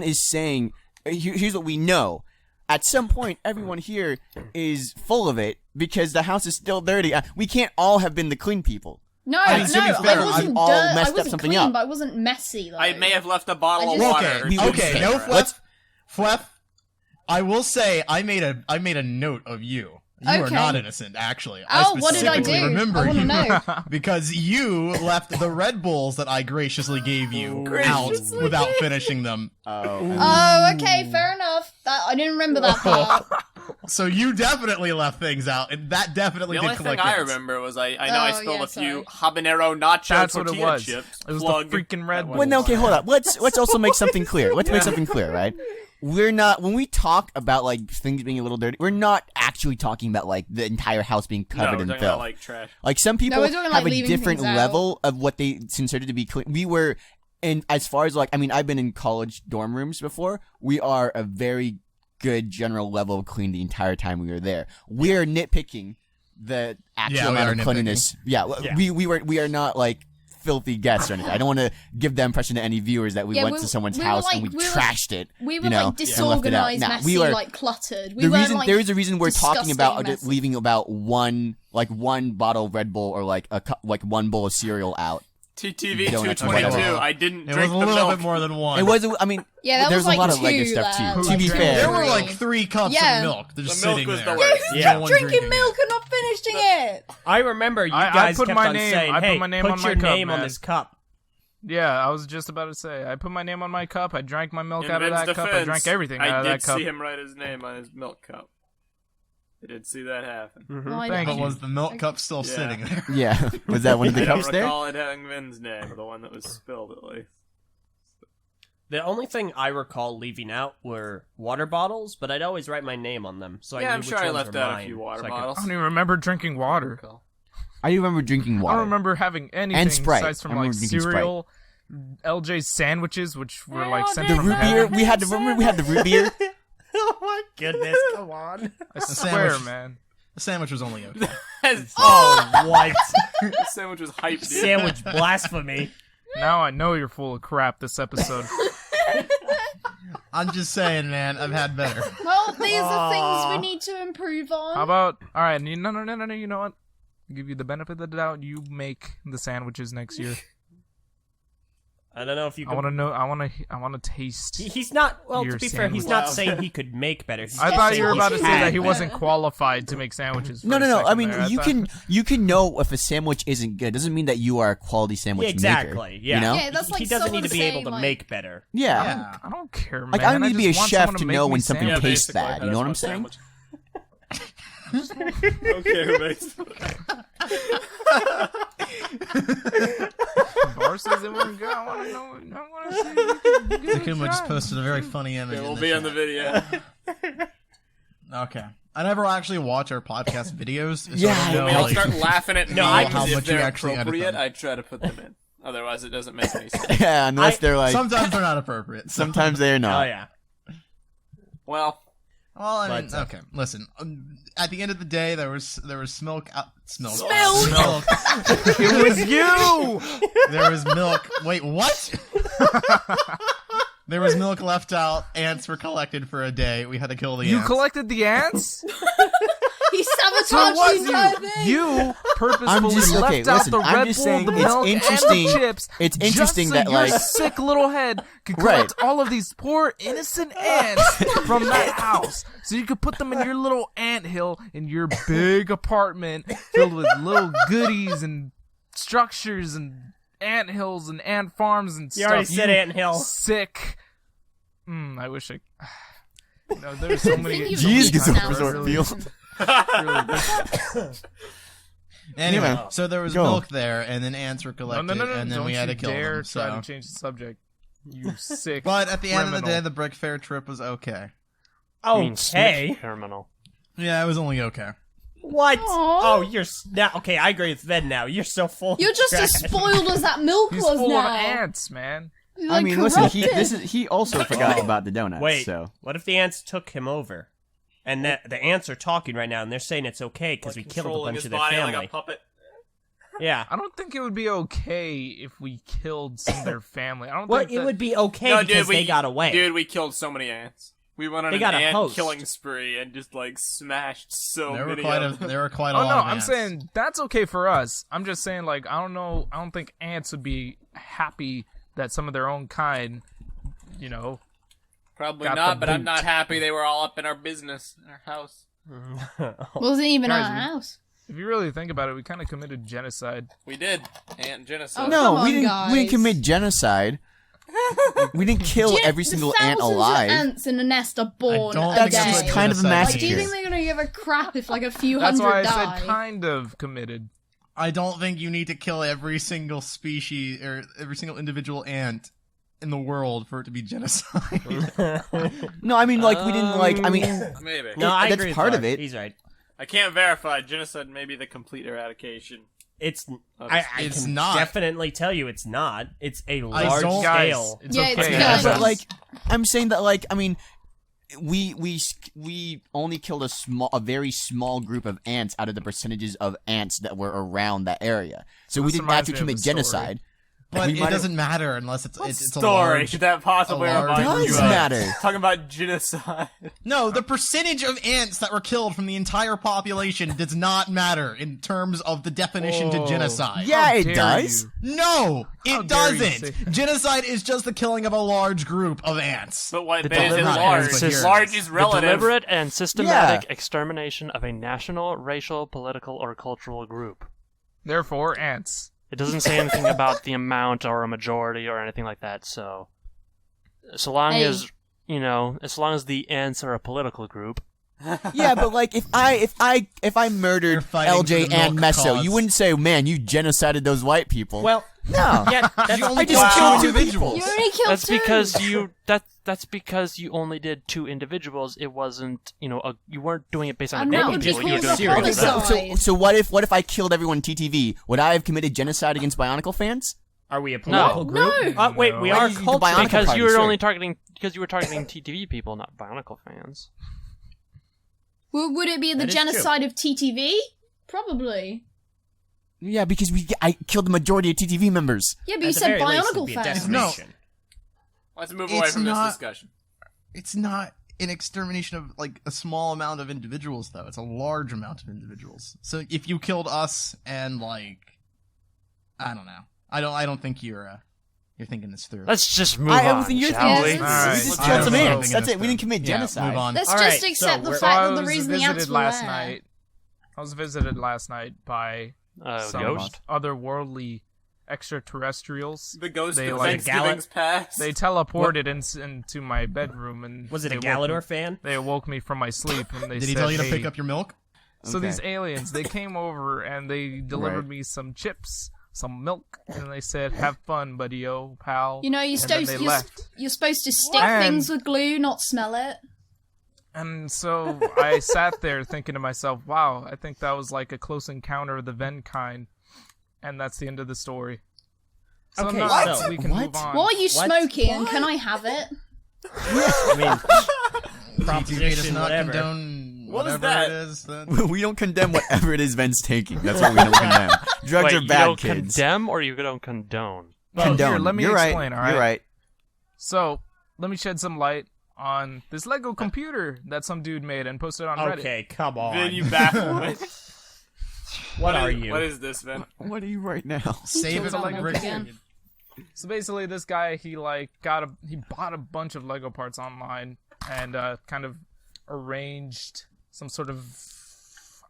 is saying, here's what we know. At some point, everyone here is full of it because the house is still dirty. We can't all have been the clean people. No, I mean, to be I fair, wasn't I've all dirt. messed I up wasn't something clean, up. but I wasn't messy though. I may have left a bottle I of just- water. Okay, or We two would okay, say, no around. let's- Flef. I will say I made a note of you. You are Okay. not innocent, actually. Oh, what did I specifically do? Remember I want to you know. because you left the Red Bulls that I graciously gave you out Graciously without gave. finishing them. Oh, okay, fair enough. I didn't remember that part. So you definitely left things out, and that definitely The did only thing collect I hits. remember was I know I Oh, spilled yeah, a few sorry. habanero nacho That's what it tortilla was. chips. It was Plug. the freaking Red That Bull. Well, no, wasn't okay, hold up. Let's also make something clear. Let's make something clear, right? We're not, when we talk about like things being a little dirty, we're not actually talking about like the entire house being No, covered we're in talking filth. about like trash. Like some people we're talking, like, have a leaving different things out. level of what they consider to be clean. We were, and as far as like, I mean, I've been in college dorm rooms before. We are a very good general level of clean the entire time we were there. We're nitpicking the actual Yeah, we amount are of cleanliness. Yeah, we are not like filthy guests or anything. I don't want to give the impression to any viewers that we Yeah, went we- to someone's we were house like- and we we were- trashed it. We were you know, like and left it out. disorganized, Nah, messy, we were, like cluttered. We the weren't, reason like, there is a reason we're talking about disgusting, messy. leaving about one bottle of Red Bull or like one bowl of cereal out. TTV Donuts or 222. whatever. I didn't It drink was a the little milk. bit more than one. It was, I mean, Yeah, that there's was a lot like of Lego two, stuff lad. too. To Like, be two. fair, There were like 3 cups Yeah. of milk just The milk sitting was there. the worst. Yeah. No one Drinking drinking milk and not finishing it. I remember you I guys put kept my on name- saying, I put "Hey, my name put on my your cup, name on man." this cup." Yeah, I was just about to say. I put my name on my cup. I drank my milk In out of Vin's that cup. I defense, drank everything I out of did that cup. see him write his name on his milk cup. I did see that happen. Well, I Thank don't- But was the milk cup still Yeah. sitting there? yeah, was that one of the I don't cups there? recall it having Vin's name, the one that was spilled at least. The only thing I recall leaving out were water bottles, but I'd always write my name on them, so I Yeah, knew I'm which sure I ones left were out a mine, few water so I could- bottles. I don't even remember drinking water. I do remember drinking I water. don't remember having anything Sprite. aside from I like remember drinking Sprite. cereal, Eljay's sandwiches, which were like sent the from root heaven. beer. We had the root beer. Oh my goodness! Come on. I The swear, sandwich- man. The sandwich was only okay. Oh, what? The sandwich was hyped, dude. Sandwich blasphemy. Now I know you're full of crap this episode. I'm just saying, man. I've had better. Well, these are things we need to improve on. How about, alright, no, you know what? I'll give you the benefit of the doubt. You make the sandwiches next year. I don't know if you I can. want to know, I want to taste. He's not. Well, Your to be fair, he's sandwich. not saying he could make better. He's I just thought saying you were he's about to say had that he better. wasn't qualified to make sandwiches. For No. a I second mean, there. you can know if a sandwich isn't good. Doesn't mean that you are a quality sandwich Yeah, exactly. maker. Yeah. You know? Yeah, that's he like doesn't need to someone be able saying, to like- make better. Yeah. Yeah. I don't care, man. Like, I don't need to be a just want chef someone to make know me when something sandwiches. tastes bad. You know what I'm saying? Okay, who makes Bar says it wasn't good. I want to know. I want to see. If you can Takuma just posted a very funny image. It will in be the on the chat. video. Okay. I never actually watch our podcast videos. So Yeah, I don't know, We all like, start laughing at No, memes how if much you they're actually edit appropriate. them. I try to put them in. Otherwise, it doesn't make any sense. Yeah, unless they're like. sometimes they're not appropriate. so- Sometimes they're Oh not. yeah. Well, Well, I mean, But, okay. Listen, at the end of the day, there was milk. Milk. It was you. There was milk. Wait, what? There was milk left out. Ants were collected for a day. We had to kill the You ants. collected the ants. He So sabotaged what? the entire thing! You purposefully I'm just- left okay, out listen, the I'm Red just Bull, saying the it's milk, interesting- and the chips. it's interesting just so that, like- your sick little head could collect Right. all of these poor innocent ants from that house, so you could put them in your little ant hill in your big apartment filled with little goodies and structures and ant hills and ant farms and You stuff. already said anthill. Sick. I wish I. You know, there's so many. Think you've Jeez, eaten gets now. over really, field. really good. Anyway, Anyway, so there was go. milk there, and then ants were collected, No. and then Don't we had to you kill dare them. try So. to change the subject. You sick. But at the end of the day, criminal. the BrickFair trip was okay. I mean, Okay. Smith Terminal. Yeah, it was only okay. What? Aw. Oh, you're now. Okay, I agree with Ben now. You're so full. You're of just as trash. spoiled as that milk He's was full now. of ants, man. You're, I like, mean, listen. corrupted. He also forgot about the donuts. Wait, So what if the ants took him over? And the ants are talking right now, and they're saying it's okay because we killed a controlling bunch his of their body family. like a puppet. Yeah. I don't think it would be okay if we killed some of their family. I don't Well, think it that... would be okay No, because dude, they got away. Dude, we killed so many ants. We went on They an got a ant host. killing spree and just like smashed so There were many quite of them. there were quite a Oh lot no, of I'm ants. saying that's okay for us. I'm just saying, like, I don't know. I don't think ants would be happy that some of their own kind, you know. Probably got not, the but I'm boot. not happy they were all up in our business, in our house. Wasn't even Guys, our we- house. If you really think about it, we kind of committed genocide. We did. Ant genocide. Oh, no, come we on, didn't. guys. We didn't commit genocide. We didn't kill Do you- every single ant thousands alive. of ants in a nest are born don't a think day. That's just kind of a Like, Like, do you massacre. think they're gonna give a crap if like a few That's hundred why I die? said kind of committed. I don't think you need to kill every single species or every single individual ant in the world for it to be genocide. No, I mean, like, we didn't, like, I mean, Maybe. No, I That's agree with part of Mark. it. He's right. I can't verify. Genocide may be the complete eradication. It's Oh, I it's can not. definitely tell you it's not. It's a large don't- Guys, scale. it's Yeah, okay. it's yeah, killing but, like, I'm saying that, like, I mean, we only killed a very small group of ants out of the percentages of ants that were around that area. So we This didn't reminds actually me of commit a story. genocide. But We it might have- doesn't matter unless it's a Story large. that possibly a large- remind It you does of. matter. Talking about genocide. No, the percentage of ants that were killed from the entire population does not matter in terms of the definition to Oh. genocide. Yeah, How it dare does. you. No, How it dare you doesn't. say that. Genocide is just the killing of a large group of ants. But what The but is it deliberate large? and system- Large is The relative. deliberate and systematic extermination of a national, racial, political, or cultural group. Therefore, ants. It doesn't say anything about the amount or a majority or anything like that. So long Hey. as as long as the ants are a political group, Yeah, but like if I murdered You're fighting Eljay for the and milk Meso, cause. you wouldn't say, "Man, you genocided those white people." Well, no. yeah, that's, You only I just killed killed two two individuals. You only killed that's two. because you only did two individuals. It wasn't you weren't doing it based on And a that group would of be people. You were called doing a it based Okay, on homicide. so what if I killed everyone in TTV? Would I have committed genocide against Bionicle fans? are we a political No. group? No. Wait, we No. are Why you- the culture. Bionicle because party, you were sure. only targeting TTV people, not Bionicle fans. Would it be the That is true. genocide of TTV? Probably. Yeah, because I killed the majority of TTV members. Yeah, but At you the said very least, it'd Bionicle be a fans. decimation. Let's move away It's from not- this discussion. It's not an extermination of like a small amount of individuals, though. It's a large amount of individuals. So if you killed us and like, I don't know. I don't think you're thinking this through. Let's just move I on, think you're shall thinking. we? All right. We just I killed don't some know. ants. Thinking That's this it. We didn't through. commit Yeah, genocide. move on. Let's All just right, accept so the we're- fact I that the was reason the ants visited were last there. night. I was visited last night by some Ghost. otherworldly extraterrestrials. The ghost They of like- Thanksgiving's past. They teleported into my bedroom and Was it a they woke me- Galador fan? They awoke me from my sleep and they Did said, he tell you to "Hey." pick up your milk? So Okay. these aliens, they came over and they delivered Right. me some chips, some milk, and they said, "Have fun, buddy-o, pal." You know, and then they left. you're supposed to stick And- things with glue, not smell it. And so I sat there thinking to myself, wow, I think that was like a close encounter of the Venn kind. And that's the end of the story. So Okay, now so- we can What? move on. What are you What? smoking? And can I have it? I mean, TTV does proposition, not whatever. condone What was whatever that? it is. That... We don't condemn whatever it is Ven's taking. That's what we don't condemn. Drugs Wait, are you bad, don't kids. condemn or you don't condone? Well, Condone. here, let me You're explain, right. all right? You're right. So, let me shed some light on this Lego computer that some dude made and posted on Reddit. Okay, come on. Vin, you baffle me. What are you? What is this, Vin? What are you right now? Save it Kills like all Rick. again. So basically, this guy he bought a bunch of Lego parts online and kind of arranged some sort of,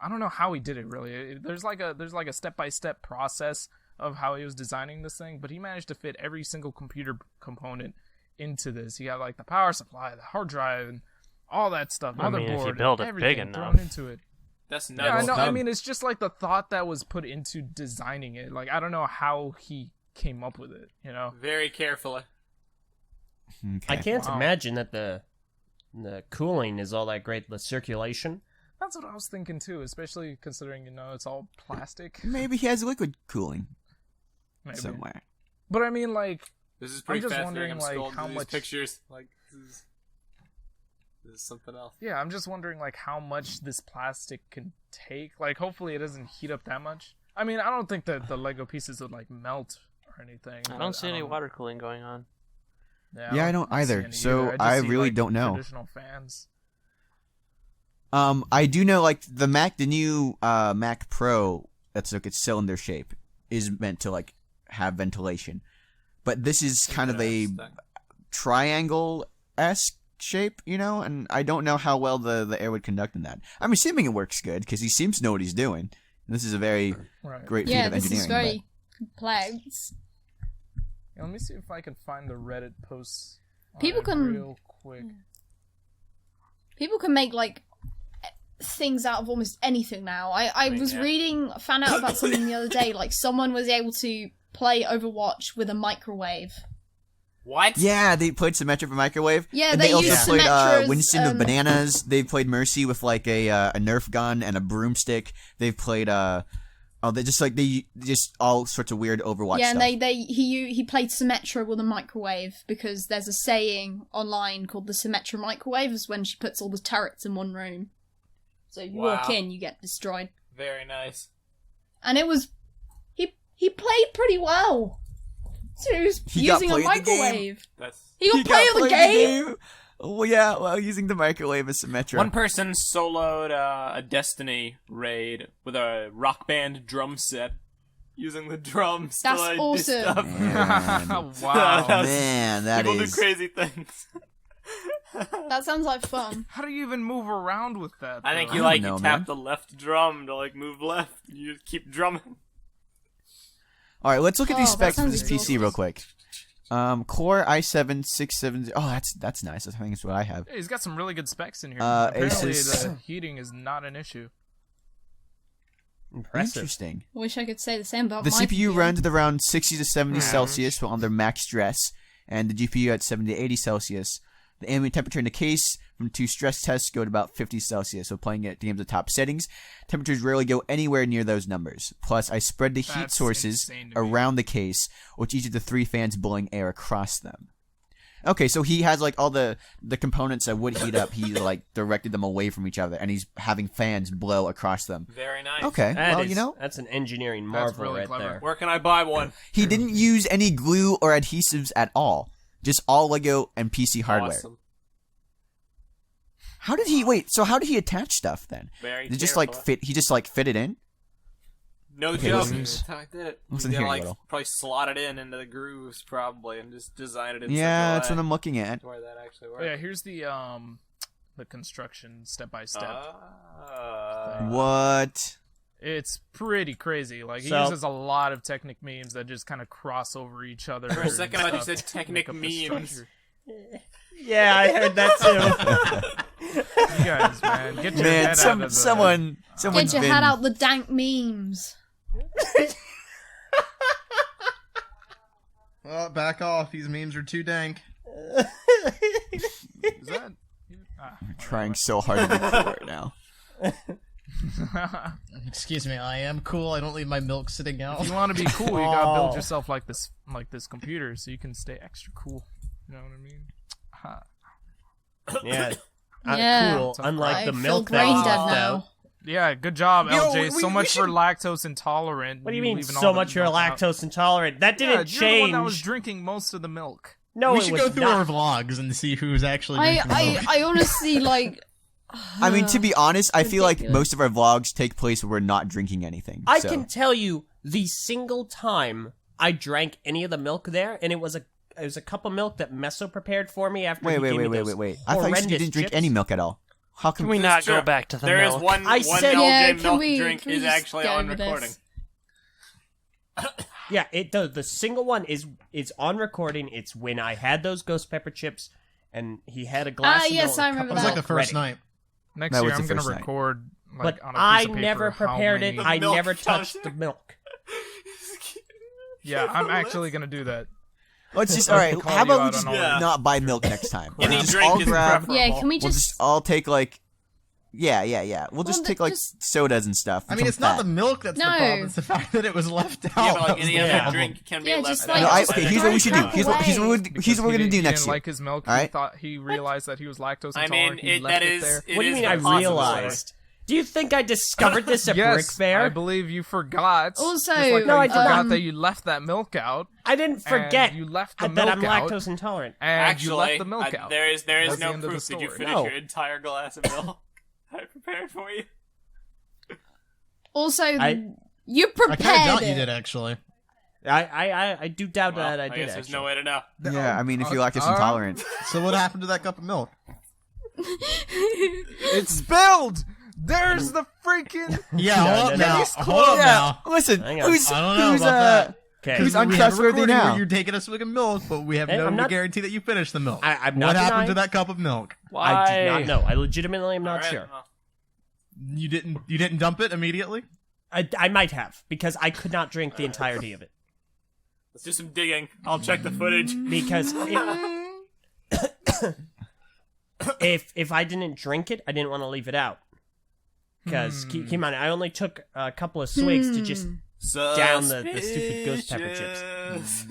I don't know how he did it really. There's like a step-by-step process of how he was designing this thing, but he managed to fit every single computer component into this. He got like the power supply, the hard drive, and all that stuff. I mean, if you motherboard, build it big everything enough. thrown into it. That's Yeah, I nuts. know. I mean, it's just like the thought that was put into designing it. Like, I don't know how he came up with it, you know? Very carefully. Okay. I can't Wow. imagine that the cooling is all that great. The circulation. That's what I was thinking too, especially considering, you know, it's all plastic. Maybe he has liquid cooling Maybe. somewhere. But I mean, like, This is pretty just fascinating. wondering, I'm like, scrolling how through these much- pictures. Like, this is something else. yeah, I'm just wondering, like, how much this plastic can take. Like, hopefully it doesn't heat up that much. I mean, I don't think that the Lego pieces would, like, melt or anything. I but don't see any know. water cooling going on. Yeah, I don't see either. any So either. I just see, really like, don't know. Traditional fans. I do know, like, the new Mac Pro, that's like its cylinder shape, is meant to, like, have ventilation. But this is kind of a triangle-esque shape, you know? And I don't know how well the air would conduct in that. I'm assuming it works good, because he seems to know what he's doing. And this is a very Right. great feat Yeah, of this engineering. is very complex. Yeah, let me see if I can find the Reddit posts. on People it can- real quick. People can make like things out of almost anything now. I mean, was yeah. found out about something the other day. Like someone was able to play Overwatch with a microwave. What? Yeah, they played Symmetra for Microwave. Yeah, and they they also used played Symmetra's, Winston of Bananas. They played Mercy with like a Nerf gun and a broomstick. They've played they just all sorts of weird Overwatch Yeah, stuff. and he played Symmetra with a microwave because there's a saying online called the Symmetra microwave is when she puts all the turrets in one room. So you walk Wow. in, you get destroyed. Very nice. And it was he played pretty well. So he was He got using a played the game. microwave. That's He got play of the game. Oh yeah, well using the microwave as Symmetra. one person soloed a Destiny raid with a Rock Band drum set, using the drums. That's to, like, do awesome. stuff. Man, Wow. man, that People is do crazy things. That sounds like fun. How do you even move around with that? I think though? you don't like know, you tap man. the left drum to like move left. You just keep drumming. All right, let's look at these Oh, that specs for sounds this PC exhausting. real quick. Core i7 670. Oh, that's nice. I think that's what I have. Yeah, he's got some really good specs in here. Asus. Apparently, the heating is not an issue. Impressive. Interesting. Wish I could say the same about The my CPU computer. runs at around 60 to 70 Celsius while under max stress, and the GPU at 70 to 80 Celsius. The ambient temperature in the case from 2 stress tests go to about 50 Celsius, so playing at games at top settings, temperatures rarely go anywhere near those numbers. Plus, I spread the heat That's sources insane to me. around the case, with each of the 3 fans blowing air across them. Okay, so he has like all the components that would heat up, he like directed them away from each other, and he's having fans blow across them. Very nice. Okay, well, you know, That's an engineering That's marvel really right clever. there. Where can I buy one? he didn't use any glue or adhesives at all. Just all Lego and PC hardware. Awesome. How did he how did he attach stuff then? Very. Did it just like careful. fit? He just like fit it in. No Okay, joke. listen. That's how I did it. Listen You here, gotta, like little. probably slot it into the grooves probably, and just design it in Yeah, such that's a what way I'm looking at. to where that actually Oh, works. yeah, here's the construction step by step. What? It's pretty crazy. Like he So- uses a lot of Technic memes that just kind of cross over each other. For a and second, I thought you stuff said to Technic make up the memes. structure. Yeah, I heard that too. You guys, man, get your Man, head out of the... someone's Get your been. head out the dank memes. Well, back off. These memes are too dank. Is that? trying so hard to be cool right now. Excuse me, I am cool. I don't leave my milk sitting out. If you want to be cool, you gotta build yourself like this computer, so you can stay extra cool. You know what I mean? Yeah. Yeah. Cool. Unlike I the feel milk brain that dead you now. Yeah, good job, Yo, LJ. So much for should- lactose intolerant. What do you mean leaving all so the much you're milk out. lactose intolerant? That Yeah, didn't you're the one that was change. drinking most of the milk. No, we it should was go through not. our vlogs and see who's actually drinking milk. I honestly like. I mean, to be honest, I feel like Ridiculous. most of our vlogs take place where we're not drinking anything. I so. can tell you the single time I drank any of the milk there, and it was a cup of milk that Meso prepared for me after Wait. he gave me I those thought you said you horrendous didn't drink chips. any milk at all. How Can come? we This not is go true. back to the There is milk? one I one said- Yeah, LJ can milk we- drink can we is just actually get on over this? recording. Yeah, the single one is on recording. It's when I had those ghost pepper chips, and he had a glass. of yes, milk, I a cup remember It of was like that. the first ready. night. Next That year, was I'm the gonna first night. record But like on a I piece of paper never how prepared it. many- I milk never counter. touched the milk. Yeah, I'm actually gonna do that. Let's just all right. Call How you about we out just on all Yeah. not buy milk next time? Any We'll just drink all is grab. preferable. Yeah, can we We'll just all take like. Yeah. We'll just Well, take like just- sodas and stuff. I mean, it's not the milk that's the No. problem. It's the fact that it was left out. Yeah, but like that was any the other problem. drink can be Yeah, left just out. like- No, Just okay, here's what we should do. drink Here's what away. we're Because gonna do he next didn't year. like his milk. All He right? thought he realized that he was lactose I intolerant. mean, he it, left that it is. there. It What do you is mean I a possibility. realized? Do you think I discovered this at Yes, BrickFair? I believe you forgot. Also, Just like No, how I you forgot forgot. that you left that milk out. I didn't forget you left the that I'm milk out. lactose intolerant. And you left Actually, the milk out. there is That's the no end of the proof. Did you story. finish No. your entire glass of milk I prepared for you? Also, I- you I kind of prepared doubt it. you did, actually. I do doubt Well, that I I did guess actually. there's no way to know. Yeah, I mean, if you're lactose intolerant, So what happened to that cup of milk? It's spilled. There's the freaking. Yeah, hold up no, now. no. Hold up yeah. now. Listen, Hang on. who's I don't know who's about that. Okay. Who's We have a untrustworthy recording now? where you're taking a swig of milk, but we have Hey, no I'm not- guarantee that you finished the milk. I'm what not happened denying- to that cup of milk? Why? I did not know. I legitimately am not Alright, sure. well, You didn't dump it immediately? I might have because I could not drink the entirety of it let's do some digging. I'll check the footage. because if I didn't drink it, I didn't want to leave it out. Because keep in mind, I only took a couple of swigs to just down the stupid ghost pepper chips.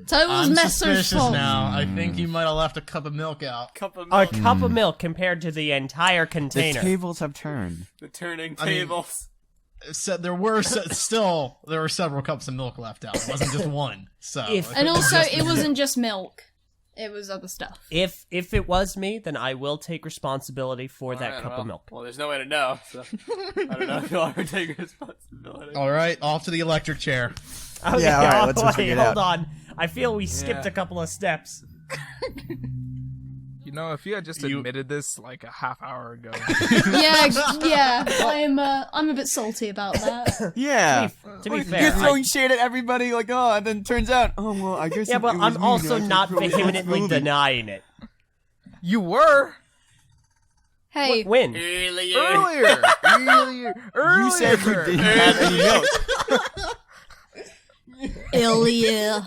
So it was I'm Meso's suspicious fault. now. I think you might have left a cup of milk out. Cup of A milk. cup of milk compared to the entire the container. tables have turned. The turning I mean- tables. So there were there were several cups of milk left out. It wasn't just one. So If- it And couldn't also, just it be- wasn't just milk. It was other stuff. If it was me, then I will take responsibility for that Alright, cup well, of milk. Well, there's no way to know. So I don't know if you'll ever take responsibility. All right, off to the electric chair. Okay, Yeah, all right, let's wait, figure it hold out. on. I feel we skipped Yeah. a couple of steps. You know, if you had just admitted this like a half hour ago. Yeah. I'm a bit salty about that. Yeah. To be You're fair, throwing shade at everybody, like, oh, and then turns out, oh, well, I guess yeah, it but was I'm me, also I take not vehemently responsibility. denying it. You were Hey, When? Earlier. earlier. You said you didn't have any milk. Ilya.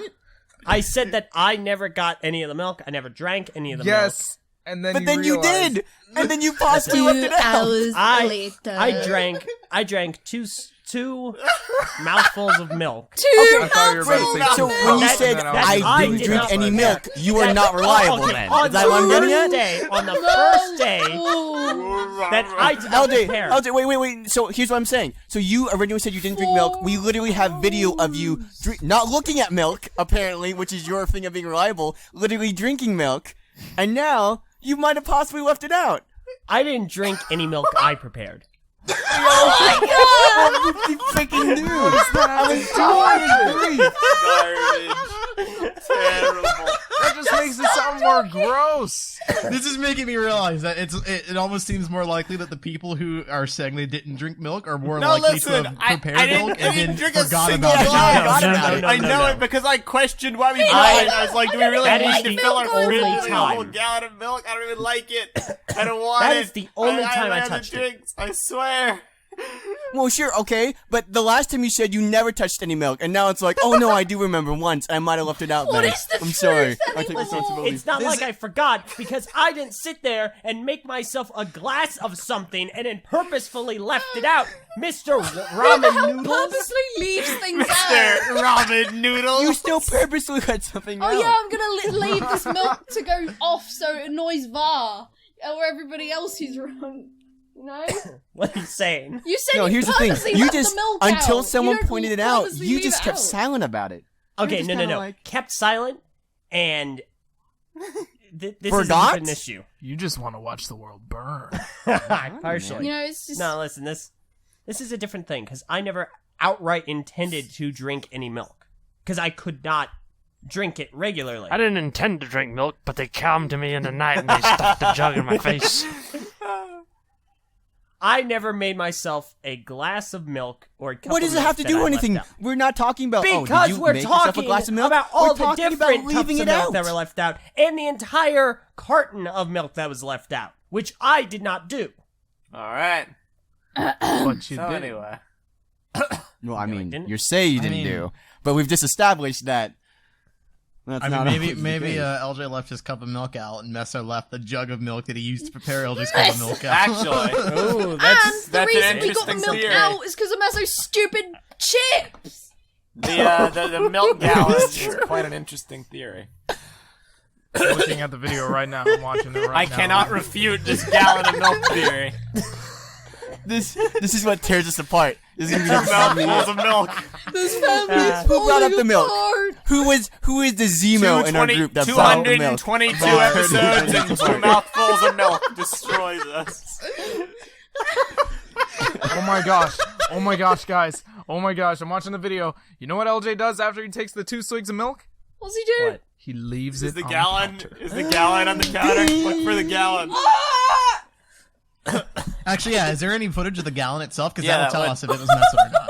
I said that I never got any of the milk. I never drank any of the milk. Yes, and then But then you realized- did, and then you possibly 2 left it out. hours I later. I drank two mouthfuls of milk. 2 I thought you were about to say So two. when you That- said that I I didn't did drink not- any milk, you are That- not reliable okay, then. on Is that what I'm the getting at? first day, on the first day that I did not LJ, prepare. LJ, wait. So here's what I'm saying. So you originally said you didn't drink milk. We literally have video of you not looking at milk, apparently, which is your thing of being reliable, literally drinking milk, and now you might have possibly left it out. I didn't drink any milk I prepared. Oh my god! What you freaking do? I was Garbage. Terrible. That just makes it sound more gross. This is making me realize that it almost seems more likely that the people who are saying they didn't drink milk are more No, likely listen, to have I prepared didn't- milk I and didn't then drink a forgot single about it. drop. Yeah. Forgot no, about no, it. no, I no, know no. it because I questioned why we bought it. I was like, do we really That need is to fill our the fridge only with a whole time. gallon of milk? I don't even like it. I don't want That it. is the only time I ran the touched it. drinks, I swear. Well, sure, okay, but the last time you said you never touched any milk, and now it's like, oh no, I do remember once. I might have left it out What then. is the I'm sorry. truth I take anymore? responsibility. It's not like I forgot, because I didn't sit there and make myself a glass of something and then purposefully left it out. Mr. Ramen Noodles. Purposely leaves things Mr. out. Ramen Noodles. You still purposely cut something Oh out. yeah, I'm gonna leave this milk to go off so it annoys Var or everybody else who's wrong. You know? What are you saying? You said No, you here's the thing. purposely You left just the milk until out. someone You don't pointed it out, purposely you leave just it kept out. silent about it. Okay, just no. kinda like- Kept silent, and this Forgot? isn't an issue. You just want to watch the world burn. Partially. You know, it's just No, listen, this is a different thing, because I never outright intended to drink any milk. Because I could not drink it regularly. I didn't intend to drink milk, but they came to me in the night and they stuffed the jug in my face. I never made myself a glass of milk or a cup What of does it milk have to that do I with left anything? out. We're not talking about Because did you we're make yourself a talking glass of milk? about all We're the talking different about leaving cups of it milk out. that were left out, and the entire carton of milk that was left out, which I did not do. All right. But you So did. anyway, Well, I mean, didn't. you're saying you I didn't mean- do, but we've just established that. That's I not mean, always the maybe case. Eljay left his cup of milk out, and Meso left the jug of milk that he used to prepare Eljay's cup of milk out. actually, Ooh, and that's the that's an reason we got the interesting milk theory. out is because of Meso's stupid chips. the milk gallon is quite an interesting theory. I'm looking at the video right now. I'm watching it right I now. cannot refute this gallon of milk theory. This is what tears us apart. This is gonna be the Mouthfuls of milk. This family is Who brought up falling the milk? apart. Who is the Zemo in our group that brought the milk? 222 episodes and 2 mouthfuls of milk destroys us. Oh my gosh. Oh my gosh, guys. Oh my gosh. I'm watching the video. You know what LJ does after he takes the 2 swigs of milk? What's he do? What? He leaves Is it the on gallon? the counter. Is the gallon on the counter? Look for the gallon. Actually, yeah. Is there any footage of the gallon itself? Because Yeah, that'll tell that us if it was Meso or not.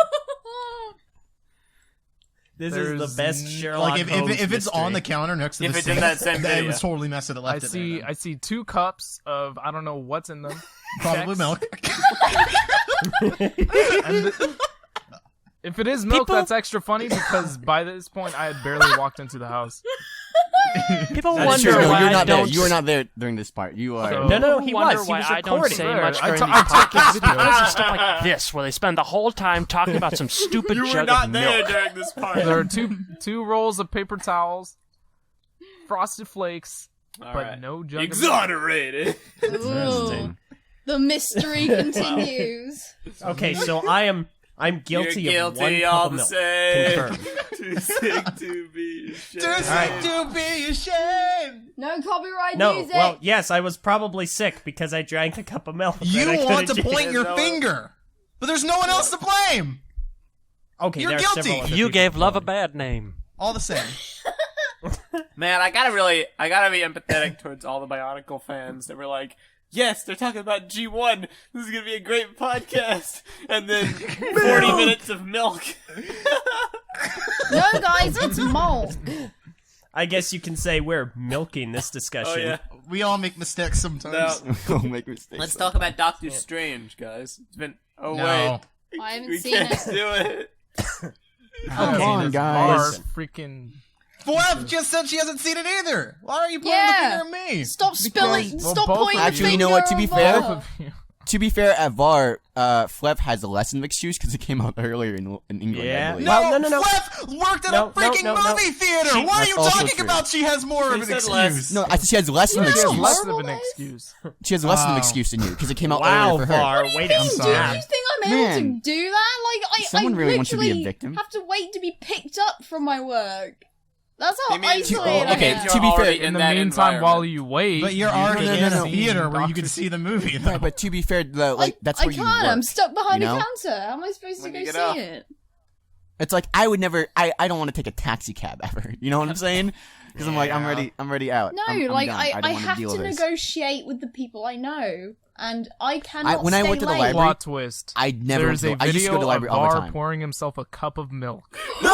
This is the There's best Sherlock Like Holmes if it's mystery. on the counter next to If the it's in sink, that same then video. it was totally Meso that I left it there. then. see 2 cups of I don't know what's in them. Probably Chex. milk. And if it is milk, People- that's extra funny because by this point I had barely walked into the house. People That's wonder true. No, why you're I not there. don't. You were not there during this part. You are. So- No, People he wonder was. He why was I don't recording. say Sure, much I during took- these I took podcasts the because video. of stuff like this, where they spend the whole time talking about some stupid You were jug not of there milk. during this part. There are two rolls of paper towels, Frosted Flakes, All but right. no jug of milk. Exonerated. Ooh. The mystery continues. Okay, so I'm guilty, You're of 1 guilty cup all of the milk. same. Confirmed. Too sick to be ashamed. To be ashamed. No copyright No, music. well, yes, I was probably sick because I drank a cup of milk. You that I want to couldn't point drink. your No. finger, but there's no one else to blame. Okay, You're there are guilty. several other You people gave love a involved. bad name. All the same. Man, I gotta be empathetic towards all the BIONICLE fans that were like, yes, they're talking about G1. This is gonna be a great podcast. And then 40 minutes of milk. No, guys, it's milk. I guess you can say we're milking this discussion. Oh yeah. We all make mistakes sometimes. Now, Don't make mistakes. let's talk about Doctor Strange, guys. It's been. Oh No. wait, I haven't we seen can't it. do it. Come Okay, on, this guys. Bar freaking. Flap just said she hasn't seen it either. Why are you pointing Yeah. the finger at me? Stop spilling. Well, Stop both pointing of the you- finger. Actually, you know what, to be on fair- Var. Both of you. To be fair, at VAR, Flep has a less of an excuse because it came out earlier in England. Yeah. I believe. Well, no. Flap worked at No, a freaking no. movie theater. She- what are you that's also talking true. about? She has more of an said excuse. less. No, I said she has less of an You know, She has excuse. less of Horrible an days? excuse. She has less of an Wow. excuse than you because it came out Wow, earlier for her. Var, way to I'm Do sorry. you think I'm able Man. to do that? Like, Someone I really wants to be a literally victim. have to wait to be picked up from my work. That's how He means- isolated I okay, am. to be fair, already In the that meantime, while environment. you wait, But you're you already could in have a seen theater where you Doctor can see the movie. Right, but to be fair, though, like that's where I you can't. work. I'm stuck behind you know? a counter. How am I supposed to When go you see get off. it? It's like I would never. I don't want to take a taxi cab ever. You know what I'm saying? Because I'm like I'm Yeah. ready out. No, I'm like done. I don't wanna have deal to with this. negotiate with the people I know, and I cannot when I stay went to the late. library- plot twist. I never. There's a I used to go video to the of library all the Var time. pouring himself a cup of milk. No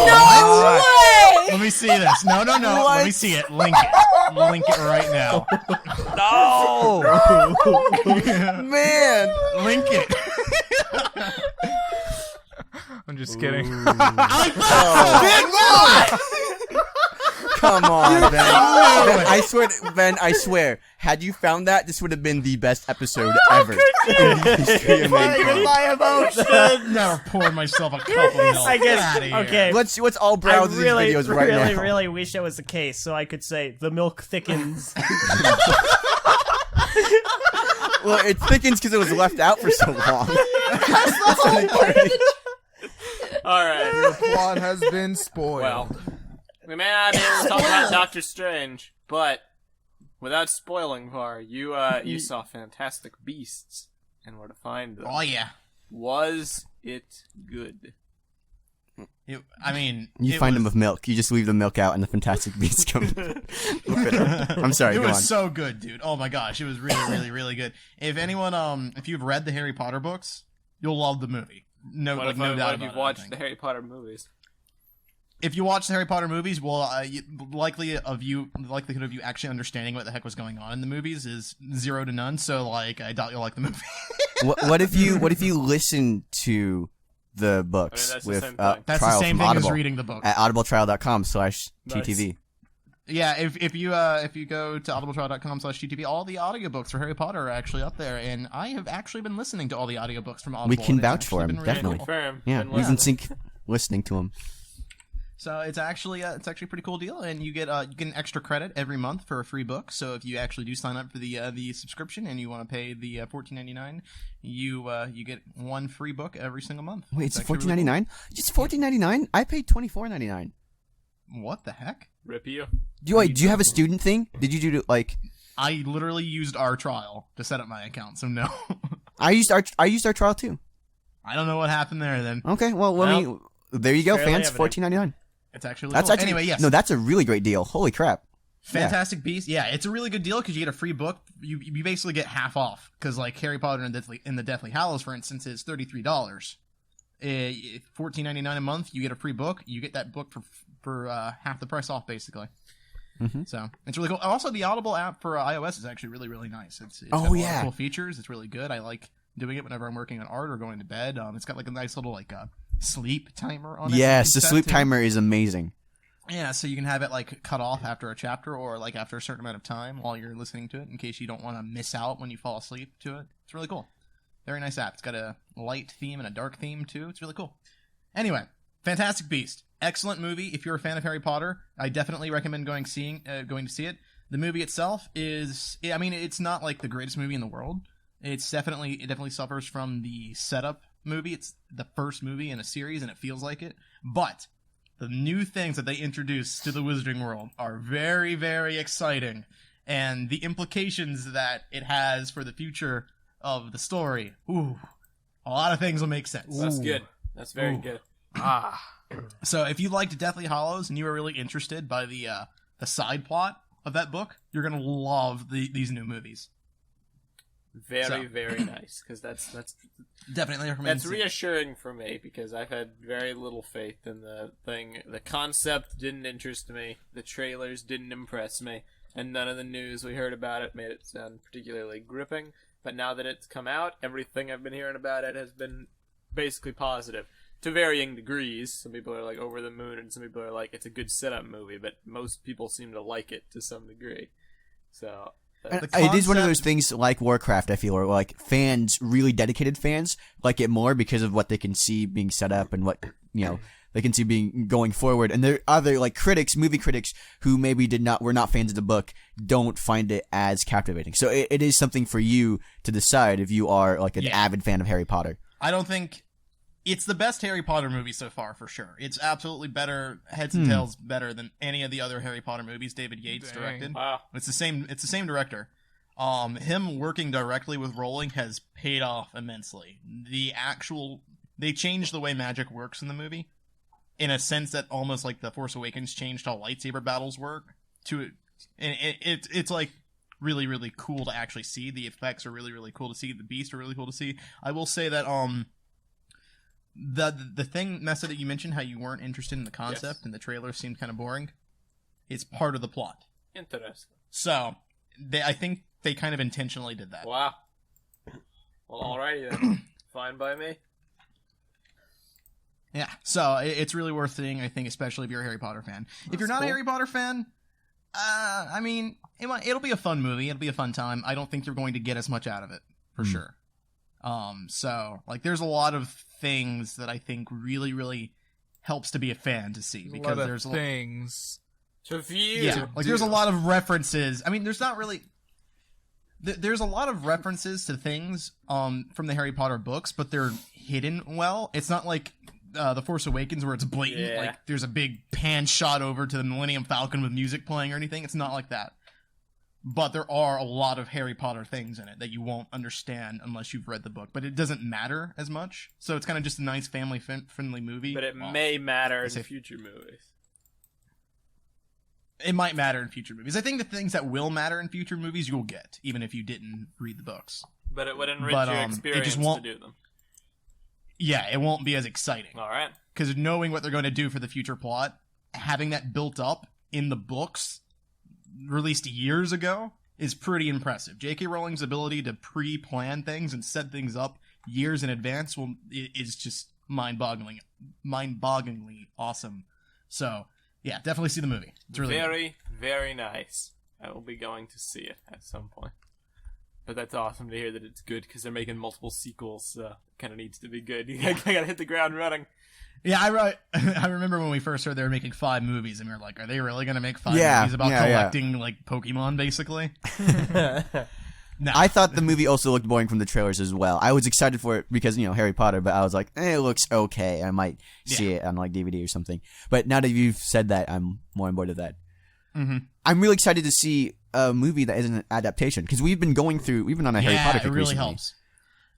way! Let me see this. No. Let me see it. Link it. Link it right now. No! Man, Link it. I'm just kidding. Come on, Ben. Ben, I swear, had you found that, this would have been the best episode ever. In the history of mankind. my emotion. Never poured myself a cup of milk. I guess. Get outta here. Okay. Let's all browse these videos right now. I really wish it was the case, so I could say the milk thickens. Well, it thickens because it was left out for so long. Alright. The plot has been spoiled. Well, we may not be able to talk about Doctor Strange, but without spoiling, Var, you saw Fantastic Beasts and where to find them. Oh yeah. Was it good? You find them with milk. You just leave the milk out, and the Fantastic Beasts come. I'm sorry. It Go was on. so good, dude. Oh my gosh, it was really, really, really good. If anyone, if you've read the Harry Potter books, you'll love the movie. No, What like if, no what doubt if about you've it, I watched think. the Harry Potter movies? If you watch the Harry Potter movies, well, the likelihood of you actually understanding what the heck was going on in the movies is 0 to none. So, like, I doubt you'll like the movie. What if you listen to the books that's the with same thing. That's trial the same from thing Audible as reading the book. at audibletrial.com/TTV? Yeah, if you go to audibletrial.com/TTV, all the audiobooks for Harry Potter are actually up there, and I have actually been listening to all the audiobooks from Audible. We can and it's vouch for actually him, been really definitely. cool. Confirm. Yeah, Been we can listening. sync listening to them. So it's actually a pretty cool deal, and you get an extra credit every month for a free book. So if you actually do sign up for the subscription and you want to pay the $14.99, you get one free book every single month. Wait, it's actually really $14.99? Just $14.99? I paid $24.99. cool. What the heck? Rip you. Do you have a student thing? Did you do like? I literally used our trial to set up my account, so no. I used our trial too. I don't know what happened there then. Okay, well let me. There you go, fairly fans. evident. $14.99. It's actually That's cool. actually Anyway, yes. No, that's a really great deal. Holy crap! Fantastic Beasts. Yeah, it's a really good deal because you get a free book. You basically get half off because like Harry Potter and the Deathly Hallows, for instance, is $33. $14.99 a month. You get a free book. You get that book for half the price off, basically. Mm-hmm. So it's really cool. Also, the Audible app for iOS is actually really, really nice. It's got a lot of cool features. It's really good. I like doing it whenever I'm working on art or going to bed. It's got like a nice little like sleep timer on it. Yes, the set sleep to. timer is amazing. Yeah, so you can have it like cut off after a chapter or like after a certain amount of time while you're listening to it in case you don't want to miss out when you fall asleep to it. It's really cool. Very nice app. It's got a light theme and a dark theme too. It's really cool. Anyway, Fantastic Beast. Excellent movie. If you're a fan of Harry Potter, I definitely recommend going to see it. The movie itself is, I mean, it's not like the greatest movie in the world. It definitely suffers from the setup movie. It's the first movie in a series and it feels like it. But the new things that they introduce to the Wizarding World are very, very exciting. And the implications that it has for the future of the story, a lot of things will make sense. That's good. That's very good. So if you liked Deathly Hallows and you were really interested by the side plot of that book, you're going to love these new movies. Very nice, because that's Definitely recommend. That's reassuring for me because I've had very little faith in the thing. The concept didn't interest me. The trailers didn't impress me, and none of the news we heard about it made it sound particularly gripping. But now that it's come out, everything I've been hearing about it has been basically positive to varying degrees. Some people are like over the moon, and some people are like it's a good setup movie. But most people seem to like it to some degree. So. It is one of those things like Warcraft, I feel, or like fans, really dedicated fans, like it more because of what they can see being set up and what, they can see being going forward. And there are other like movie critics who maybe were not fans of the book, don't find it as captivating. So it is something for you to decide if you are like an avid fan of Harry Potter. I don't think it's the best Harry Potter movie so far, for sure. It's absolutely better, heads and tails better than any of the other Harry Potter movies David Yates directed. Wow. It's the same director. Him working directly with Rowling has paid off immensely. They changed the way magic works in the movie, in a sense that almost like The Force Awakens changed how lightsaber battles work. It's like really, really cool to actually see. The effects are really, really cool to see. The beasts are really cool to see. I will say that the thing, Meso, that you mentioned, how you weren't interested in the concept and the trailer seemed kind of boring, it's part of the plot. Interesting. So, I think they kind of intentionally did that. Wow. Well, alrighty then. Fine by me. Yeah, so it's really worth seeing, I think, especially if you're a Harry Potter fan. If you're not a Harry Potter fan, I mean, it'll be a fun movie. It'll be a fun time. I don't think you're going to get as much out of it, for sure. So, like, there's a lot of things that I think really, really helps to be a fan to see. Because there's things to view. Yeah, like, there's a lot of references. I mean, there's not really... There's a lot of references to things from the Harry Potter books, but they're hidden well. It's not like The Force Awakens where it's blatant, like there's a big pan shot over to the Millennium Falcon with music playing or anything. It's not like that. But there are a lot of Harry Potter things in it that you won't understand unless you've read the book. But it doesn't matter as much. So it's kind of just a nice family-friendly movie. But it may matter in future movies. It might matter in future movies. I think the things that will matter in future movies you'll get, even if you didn't read the books. But it would enrich your experience to do them. Yeah, it won't be as exciting. All right. Because knowing what they're going to do for the future plot, having that built up in the books released years ago is pretty impressive. J.K. Rowling's ability to pre-plan things and set things up years in advance is just mind-bogglingly awesome. So... yeah, definitely see the movie. It's really very, very nice. I will be going to see it at some point. But that's awesome to hear that it's good because they're making multiple sequels. So it kind of needs to be good. I gotta hit the ground running. Yeah, I remember when we first heard they were making 5 movies, and we were like, "Are they really gonna make 5 movies about collecting like Pokemon, basically?" No. I thought the movie also looked boring from the trailers as well. I was excited for it because, Harry Potter, but I was like, it looks okay. I might see it on like DVD or something. But now that you've said that, I'm more on board with that. Mm-hmm. I'm really excited to see a movie that isn't an adaptation because we've been on a Harry Potter kick it really recently. helps.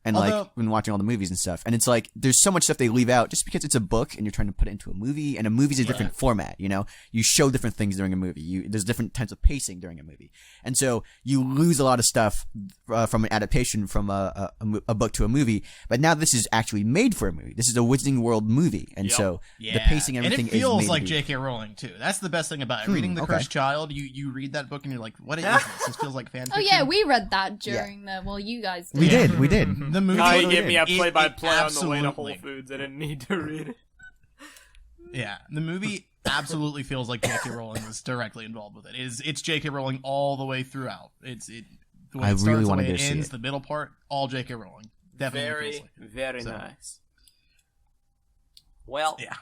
And like been watching all the movies and stuff, and it's like there's so much stuff they leave out just because it's a book and you're trying to put it into a movie, and a movie's a different format. You show different things during a movie. There's different types of pacing during a movie, and so you lose a lot of stuff from an adaptation from a book to a movie. But now this is actually made for a movie. This is a Wizarding World movie, and so the pacing and everything and it feels is like J.K. Rowling too. That's the best thing about it. Reading The Cursed Child, you read that book and you're like, what is this? This feels like fan fiction. Oh yeah, we read that during you guys did. We did. The movie. No, you gave me a play-by-play on the way to absolutely. Whole Foods. I didn't need to read it. Yeah, the movie absolutely feels like J.K. Rowling was directly involved with it. It's J.K. Rowling all the way throughout. The way it starts, the way it ends, the middle part, all J.K. Rowling. Definitely feels like it. Very nice. Well, yeah.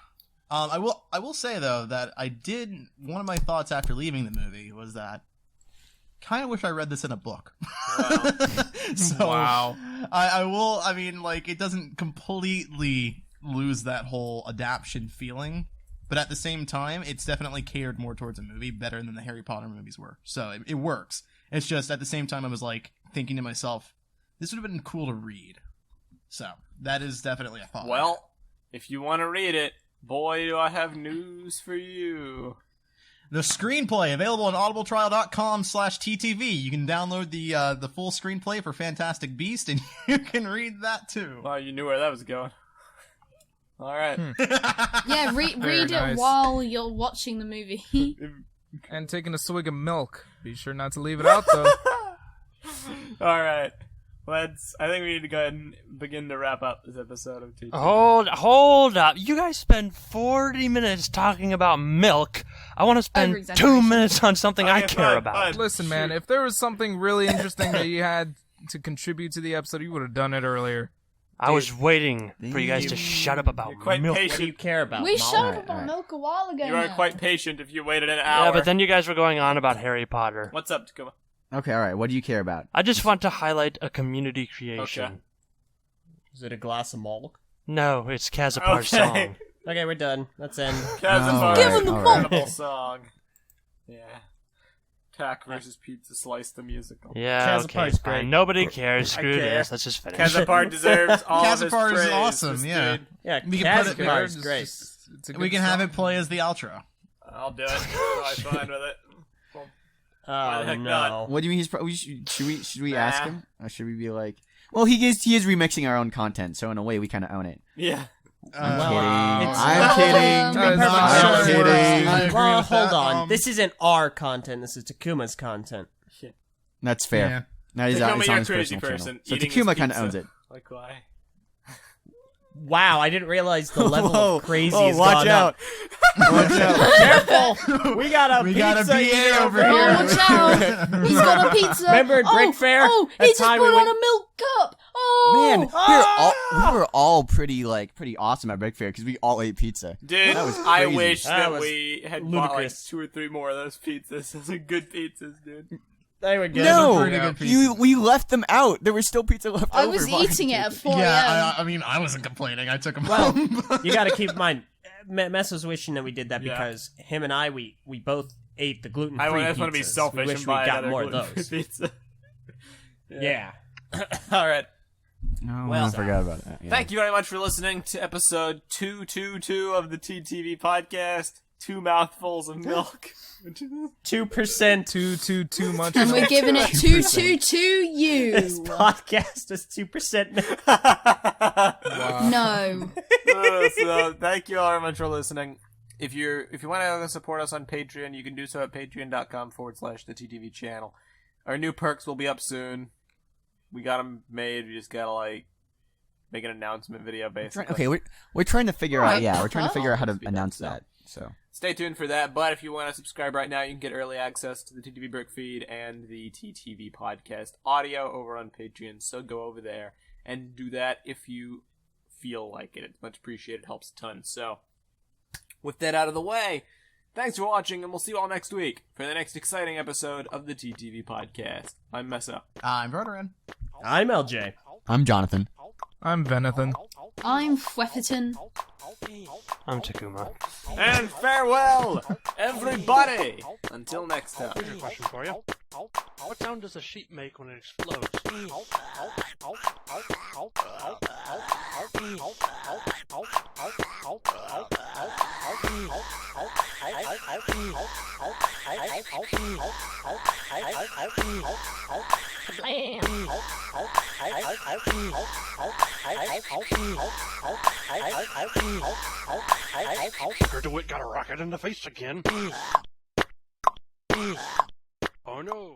I will say though that one of my thoughts after leaving the movie was that kind of wish I read this in a book. Wow. So I mean, like, it doesn't completely lose that whole adaptation feeling, but at the same time, it's definitely catered more towards a movie, better than the Harry Potter movies were. So it works. It's just at the same time, I was like thinking to myself, this would have been cool to read. So that is definitely a thought. Well, if you want to read it, boy, do I have news for you. The screenplay available on audibletrial.com/TTV. You can download the full screenplay for Fantastic Beast, and you can read that too. Wow, you knew where that was going. All right. Yeah, read nice. it while you're watching the movie. And taking a swig of milk. Be sure not to leave it out though. All right. I think we need to go ahead and begin to wrap up this episode of TTV. Hold up. You guys spend 40 minutes talking about milk. I want to spend 2 minutes on something I care about. Listen, man, if there was something really interesting that you had to contribute to the episode, you would have done it earlier. I was waiting for you guys to shut up about quite milk. patient. What do you care about? We Mom? shut up about milk a while ago. You are now. quite patient if you waited an hour. Yeah, but then you guys were going on about Harry Potter. What's up, Takuma? Okay, all right. What do you care about? I just want to highlight a community creation. Okay. Is it a glass of milk? No, it's Kazapar's song. Okay, we're done. Let's end. Kazapar's Give him the incredible song. Yeah. Tack versus Pizza Slice the musical. Yeah, okay, Kazapar's fine. great. Nobody cares. I Screw care. this. Let's just finish. Kazapar deserves all of his Kazapar is praise. awesome, This yeah. dude. Yeah, We can put it- Kazapar's It's great. just- it's a We good can have song. it play as the outro. I'll do it. I'm fine with it. Why the Oh heck no. not? What do you mean? Should we ask Nah. him, or should we be like? Well, he is remixing our own content, so in a way we kind of own it. Yeah. I'm kidding. I'm I'm sure. kidding. I agree Well, with hold that. on. This isn't our content. This is Takuma's content. That's fair. Yeah. That is Takuma, it's you're on a his crazy personal person. channel. So eating Takuma his kind of pizza. owns it. Like why? Wow, I didn't realize the level Whoa, of crazy whoa, has watch gone out. up. Watch out. Careful! We got a pizza eater over Oh, here. watch out! He's got a pizza. Remember at BrickFair? Oh, That he just time put we on went- a milk cup. Oh, Man, we were all pretty awesome at BrickFair because we all ate pizza. Dude, That was I crazy. wish That that was we had bought like ludicrous. 2 or 3 more of those pizzas. Those are good pizzas, dude. They were good. No, pretty good pizza. we left them out. There was still pizza left I over. was Vaughn. eating it at 4 a.m. Yeah, I mean, I wasn't complaining. I took them Well, home. you got to keep in mind, Meso's wishing that we did that Yeah. because him and I, we both ate the gluten-free I pizzas. just want to be selfish we wish and we buy got another more of gluten-free those. pizza. Yeah. All right. No, Well, I forgot about that. Yeah. Thank you very much for listening to episode 222 of the TTV podcast. 2 mouthfuls of milk. 2%. Too much. And we're giving it 222 you. This podcast is 2%. No. So thank you all very much for listening. If you want to support us on Patreon, you can do so at patreon.com/the TTV channel. Our new perks will be up soon. We got them made. We just gotta make an announcement video basically. Okay, we're trying to figure out. Alright, Yeah, we're trying to figure out how to Speed announce up. that. So Stay tuned for that. But if you want to subscribe right now, you can get early access to the TTV Brick feed and the TTV podcast audio over on Patreon. So go over there and do that if you feel like it. It's much appreciated. It helps a ton. So with that out of the way, thanks for watching, and we'll see you all next week for the next exciting episode of the TTV podcast. I'm Meso. I'm Broderin. I'm Eljay. I'm Jonathan. I'm Venethan. I'm Fwefferton. I'm Takuma. And farewell, everybody! Until next time. Here's a question for you. What sound does a sheep make when it explodes? Sugar DeWitt got a rocket in the face again. Oh no.